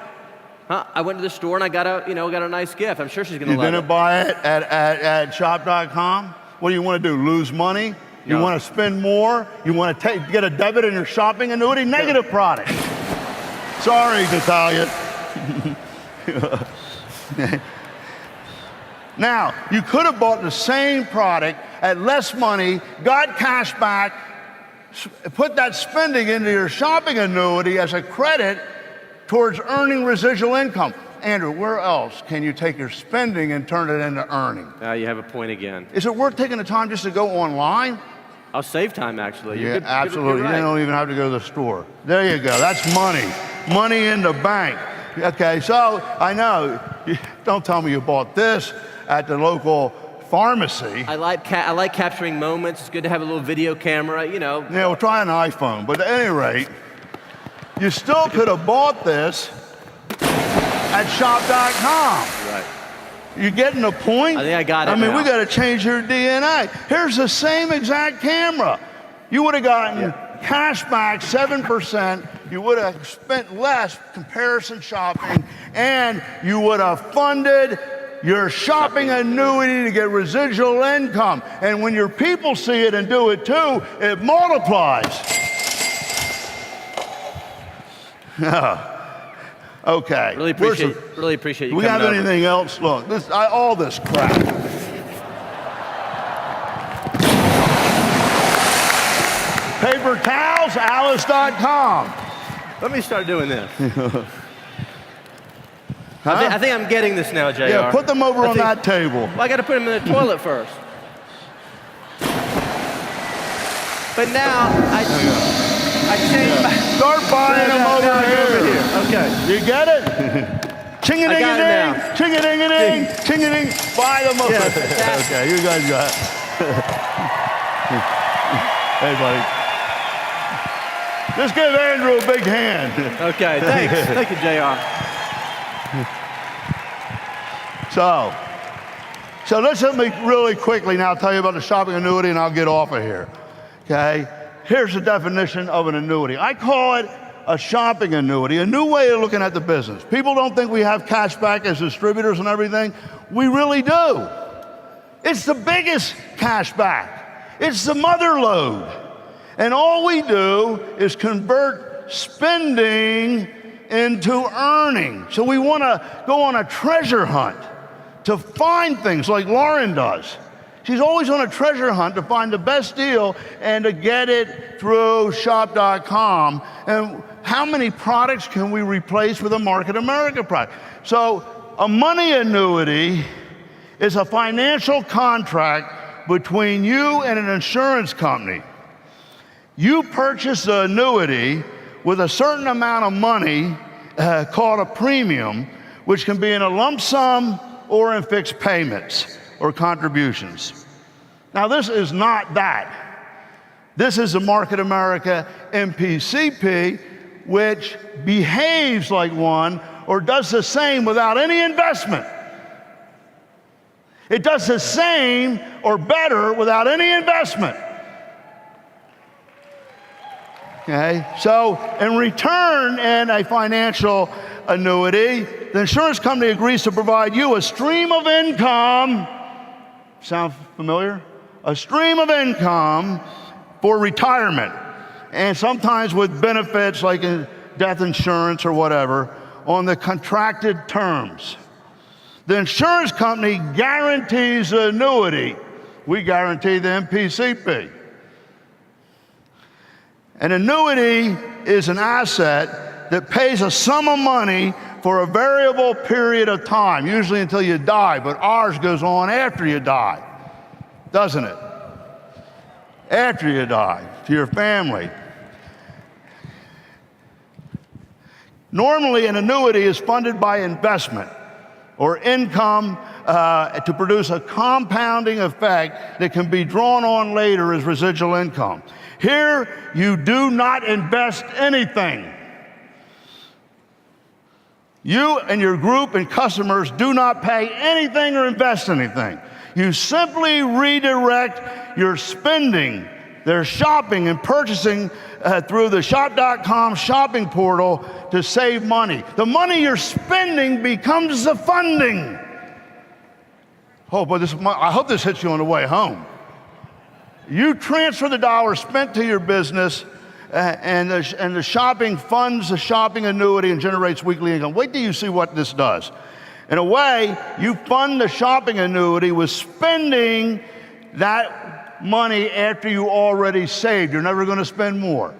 Huh? I went to the store and I got a nice gift. I'm sure she's gonna You love didn't it. buy it at shop.com? What do you want to do? Lose money? You No. want to spend more? You want to get a debit in your shopping annuity? Negative product. Sorry, Natalia. Now, you could have bought the same product at less money, got cash back, put that spending into your shopping annuity as a credit towards earning residual income. Andrew, where else can you take your spending and turn it into earning? Now you have a point again. Is it worth taking the time just to go online? I'll save time, actually. Yeah, You're absolutely. right. You don't even have to go to the store. There you go. That's money. Money in the bank. Okay, so I know. Don't tell me you bought this at the local pharmacy. I like capturing moments. It's good to have a little video camera, Yeah, we'll try an iPhone. But at any rate, you still could have bought this at shop.com. Right. You getting the point? I think I got it I mean, now. we got to change your DNA. Here's the same exact camera. You would have gotten cash back 7%. You would have spent less comparison shopping, and you would have funded your shopping annuity to get residual income. And when your people see it and do it too, it multiplies. Okay. Really appreciate you Do we have coming over. anything else? Look, all this crap. Paper towels, alice.com. Let me start doing this. Huh? I think I'm getting this now, JR. Yeah, put them over on that table. Well, I got to put them in the toilet first. But now I changed my... Start buying them over here. Okay. You get it? Ching-a-ding-a-ding, now. ching-a-ding-a-ding, ching-a-ding. Buy them over Yeah, here. fantastic. Okay, you guys got it. Hey, buddy. Just give Andrew a big hand. Okay, thanks. Thank you, JR. So listen to me really quickly now. I'll tell you about the shopping annuity and I'll get off of here. Okay? Here's the definition of an annuity. I call it a shopping annuity, a new way of looking at the business. People don't think we have cash back as distributors and everything. We really do. It's the biggest cash back. It's the mother lode. And all we do is convert spending into earning. So we want to go on a treasure hunt. to find things like Lauren does. She's always on a treasure hunt to find the best deal and to get it through shop.com. And how many products can we replace with a Market America product? So a money annuity is a financial contract between you and an insurance company. You purchase the annuity with a certain amount of money called a premium, which can be in a lump sum or in fixed payments or contributions. Now, this is not that. This is a Market America MPCP, which behaves like one or does the same without any investment. It does the same or better without any investment. Okay, so in return, in a financial annuity, the insurance company agrees to provide you a stream of income. Sound familiar? A stream of income for retirement, and sometimes with benefits like death insurance or whatever on the contracted terms. The insurance company guarantees the annuity. We guarantee the MPCP. An annuity is an asset that pays a sum of money for a variable period of time, usually until you die, but ours goes on after you die, doesn't it? After you die, to your family. Normally, an annuity is funded by investment or income to produce a compounding effect that can be drawn on later as residual income. Here, you do not invest anything. You and your group and customers do not pay anything or invest anything. You simply redirect your spending, their shopping and purchasing through the shop.com shopping portal to save money. The money you're spending becomes the funding. Oh, but I hope this hits you on the way home. You transfer the dollars spent to your business, and the shopping funds the shopping annuity and generates weekly income. Wait till you see what this does. In a way, you fund the shopping annuity with spending that money after you already saved. You're never going to spend more.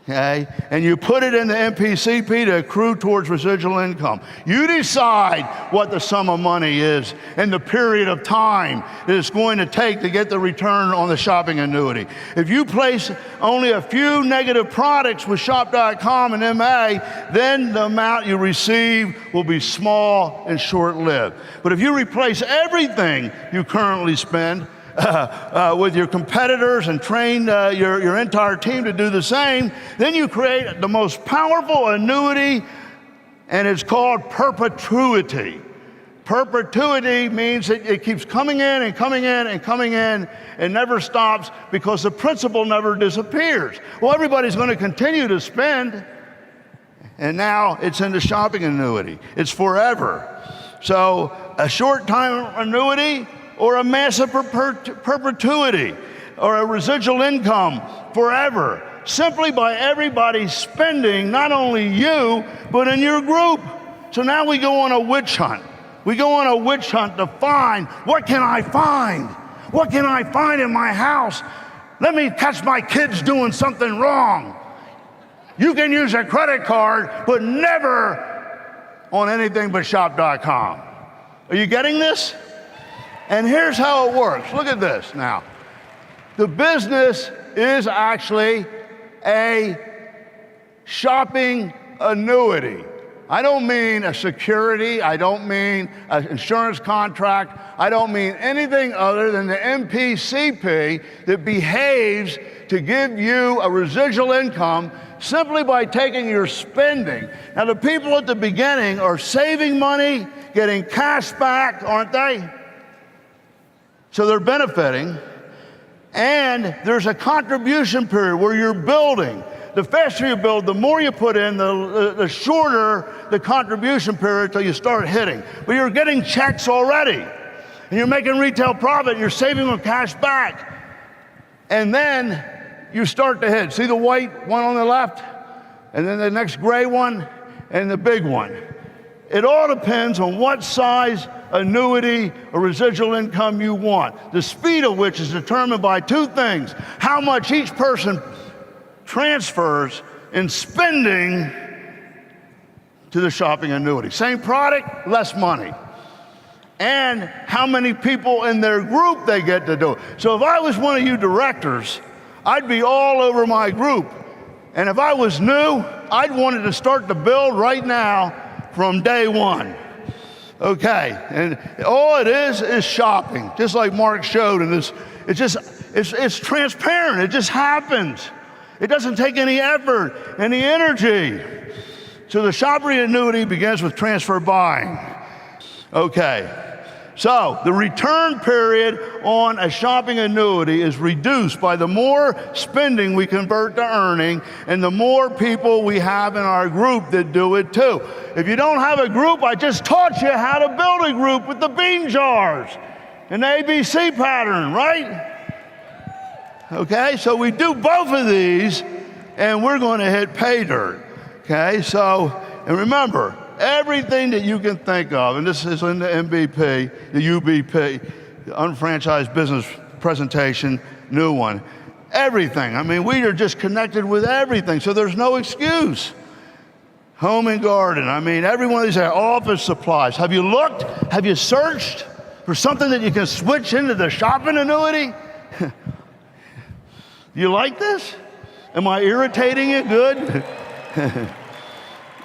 Okay? And you put it in the MPCP to accrue towards residual income. You decide what the sum of money is and the period of time that it's going to take to get the return on the shopping annuity. If you place only a few negative products with shop.com and MA, then the amount you receive will be small and short-lived. But if you replace everything you currently spend with your competitors and train your entire team to do the same, then you create the most powerful annuity, and it's called perpetuity. Perpetuity means that it keeps coming in and coming in and coming in and never stops because the principal never disappears. Well, everybody's going to continue to spend, and now it's in the shopping annuity. It's forever. So a short-time annuity or a massive perpetuity, or a residual income forever, simply by everybody spending, not only you, but in your group. So now we go on a witch hunt. We go on a witch hunt to find, what can I find? What can I find in my house? Let me catch my kids doing something wrong. You can use a credit card, but never on anything but shop.com. Are you getting this? And here's how it works. Look at this now. The business is actually a shopping annuity. I don't mean a security. I don't mean an insurance contract. I don't mean anything other than the MPCP that behaves to give you a residual income simply by taking your spending. Now, the people at the beginning are saving money, getting cash back, aren't they? So they're benefiting, and there's a contribution period where you're building. The faster you build, the more you put in, the shorter the contribution period till you start hitting. But you're getting checks already, and you're making retail profit, and you're saving them cash back. And then you start to hit. See the white one on the left, and then the next gray one, and the big one. It all depends on what size annuity or residual income you want, the speed of which is determined by two things: how much each person transfers in spending to the shopping annuity. Same product, less money. And how many people in their group they get to do it. So if I was one of you directors, I'd be all over my group. And if I was new, I'd want to start to build right now from day one. Okay, and all it is shopping, just like Mark showed in this. It's transparent, it just happens. It doesn't take any effort, any energy. So the shopping annuity begins with transfer buying. Okay. So the return period on a shopping annuity is reduced by the more spending we convert to earning and the more people we have in our group that do it too. If you don't have a group, I just taught you how to build a group with the bean jars and the ABC pattern, right? Okay, so we do both of these and we're going to hit pay dirt. Okay, so, and remember, everything that you can think of, and this is in the MVP, the UBP, the Unfranchised Business Presentation, new one, everything. I mean, we are just connected with everything, so there's no excuse. Home and garden, I mean, every one of these are office supplies. Have you looked? Have you searched for something that you can switch into the shopping annuity? You like this? Am I irritating you? Good?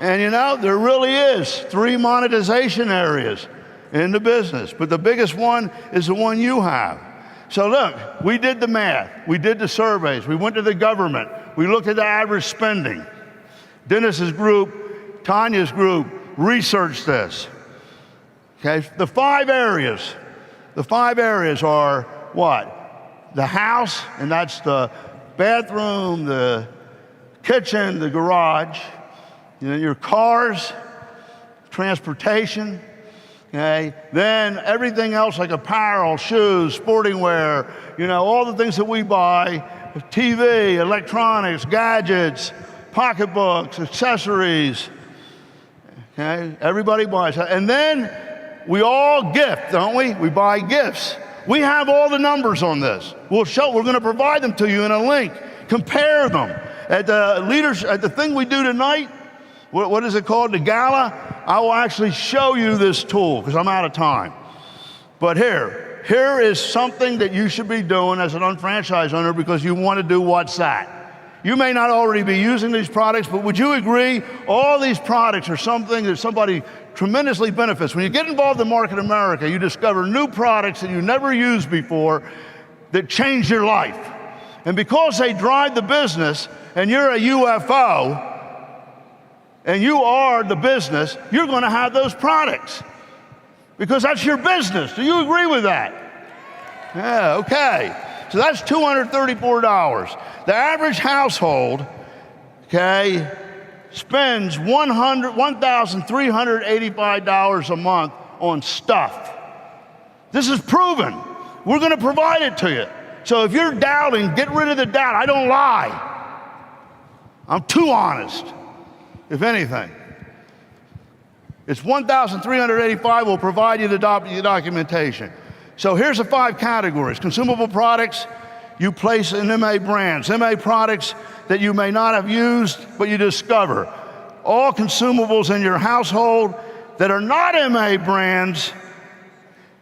And you know, there really is 3 monetization areas in the business, but the biggest one is the one you have. So look, we did the math, we did the surveys, we went to the government, we looked at the average spending. Dennis's group, Tanya's group researched this. Okay, the 5 areas are what? The house, and that's the bathroom, the kitchen, the garage. You know, your cars, transportation, okay? Then everything else like apparel, shoes, sporting wear, you know, all the things that we buy, TV, electronics, gadgets, pocketbooks, accessories, okay? Everybody buys that. And then we all gift, don't we? We buy gifts. We have all the numbers on this. We're going to provide them to you in a link. Compare them. At the thing we do tonight, what is it called? The gala? I will actually show you this tool because I'm out of time. But here is something that you should be doing as an unfranchised owner because you want to do what's that. You may not already be using these products, but would you agree all these products are something that somebody tremendously benefits? When you get involved in Market America, you discover new products that you never used before that change your life. And because they drive the business and you're a UFO, and you are the business, you're going to have those products because that's your business. Do you agree with that? Yeah, okay. So that's $234. The average household, okay, spends $1,385 a month on stuff. This is proven. We're going to provide it to you. So if you're doubting, get rid of the doubt. I don't lie. I'm too honest. If anything, it's $1,385 will provide you the documentation. So here's the 5 categories. Consumable products you place in MA brands. MA products that you may not have used, but you discover. All consumables in your household that are not MA brands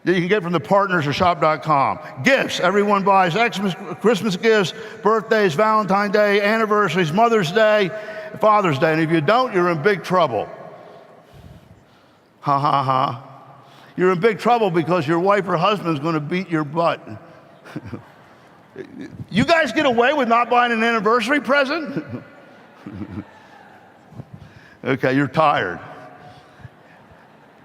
that you can get from the partners or shop.com. Gifts, everyone buys Christmas gifts, birthdays, Valentine's Day, anniversaries, Mother's Day, Father's Day, and if you don't, you're in big trouble. Ha ha ha. You're in big trouble because your wife or husband's going to beat your butt. You guys get away with not buying an anniversary present? Okay, you're tired.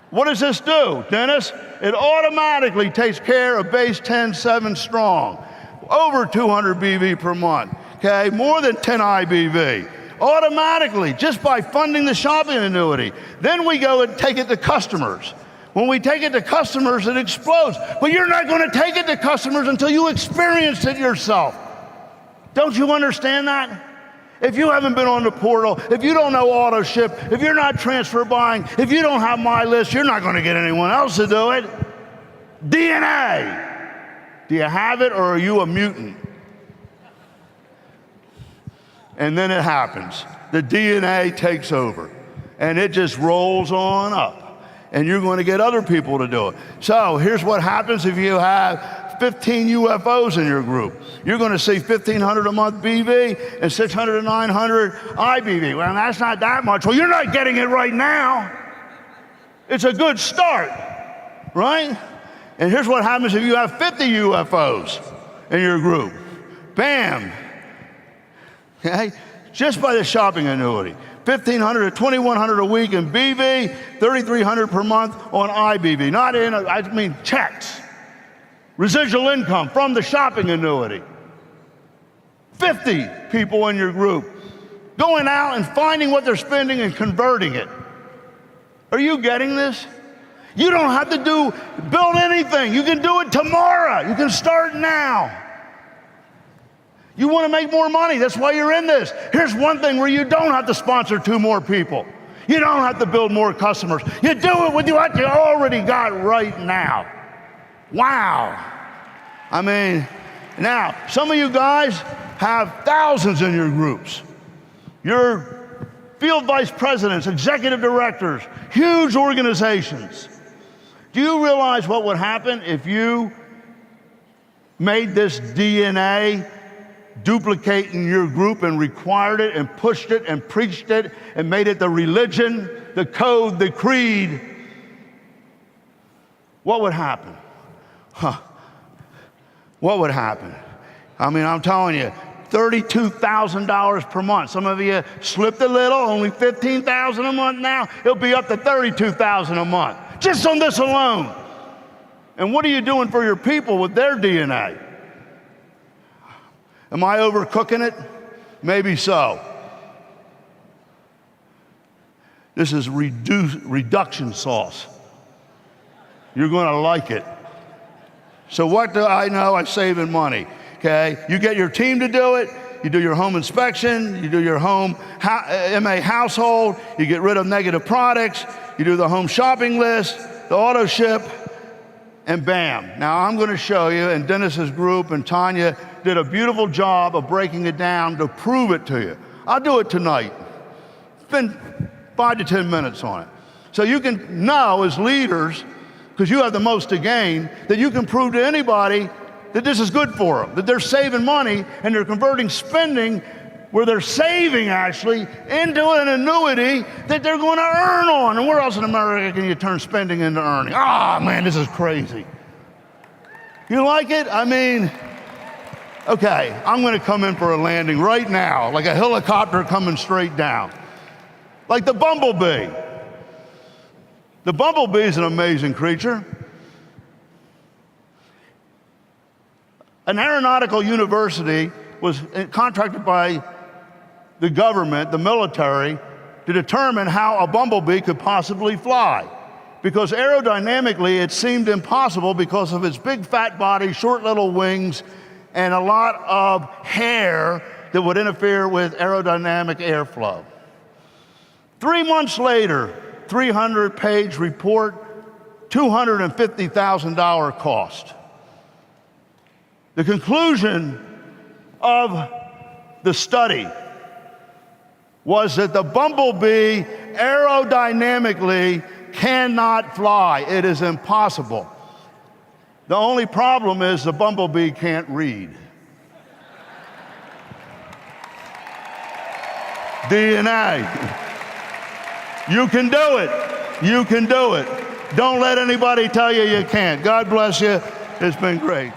What does this do, Dennis? It automatically takes care of base 10.7 strong, over 200 BV per month, okay, more than 10 IBV. Automatically, just by funding the shopping annuity. Then we go and take it to customers. When we take it to customers, it explodes. But you're not going to take it to customers until you experience it yourself. Don't you understand that? If you haven't been on the portal, if you don't know auto ship, if you're not transfer buying, if you don't have my list, you're not going to get anyone else to do it. DNA. Do you have it, or are you a mutant? And then it happens. The DNA takes over, and it just rolls on up, and you're going to get other people to do it. So here's what happens if you have 15 UFOs in your group. You're going to see 1,500 a month BV and 600 to 900 IBV. Well, that's not that much. Well, you're not getting it right now. It's a good start, right? And here's what happens if you have 50 UFOs in your group. Bam. Okay? Just by the shopping annuity. 1,500 to 2,100 a week in BV, 3,300 per month on IBV. Not in, I mean checks. Residual income from the shopping annuity. 50 people in your group going out and finding what they're spending and converting it. Are you getting this? You don't have to build anything. You can do it tomorrow. You can start now. You want to make more money. That's why you're in this. Here's one thing where you don't have to sponsor 2 more people. You don't have to build more customers. You do it with what you already got right now. Wow. I mean, now, some of you guys have thousands in your groups. You're field vice presidents, executive directors, huge organizations. Do you realize what would happen if you made this DNA duplicate in your group and required it and pushed it and preached it and made it the religion, the code, the creed? What would happen? What would happen? I mean, I'm telling you, $32,000 per month. Some of you slipped a little, only $15,000 a month now. It'll be up to $32,000 a month, just on this alone. And what are you doing for your people with their DNA? Am I overcooking it? Maybe so. This is reduction sauce. You're going to like it. So what do I know? I'm saving money. Okay, you get your team to do it. You do your home inspection. You do your home MA household. You get rid of negative products. You do the home shopping list, the auto ship, and bam. Now I'm going to show you, and Dennis's group and Tanya did a beautiful job of breaking it down to prove it to you. I'll do it tonight. Spend 5 to 10 minutes on it. So you can know as leaders, because you have the most to gain, that you can prove to anybody that this is good for them, that they're saving money and they're converting spending where they're saving actually into an annuity that they're going to earn on. And where else in America can you turn spending into earning? Ah, man, this is crazy. You like it? I mean, okay, I'm going to come in for a landing right now, like a helicopter coming straight down, like the bumblebee. The bumblebee is an amazing creature. An aeronautical university was contracted by the government, the military, to determine how a bumblebee could possibly fly. Because aerodynamically, it seemed impossible because of its big fat body, short little wings, and a lot of hair that would interfere with aerodynamic airflow. 3 months later, 300-page report, $250,000 cost. The conclusion of the study was that the bumblebee aerodynamically cannot fly. It is impossible. The only problem is the bumblebee can't read. DNA. You can do it. You can do it. Don't let anybody tell you you can't. God bless you. It's been great.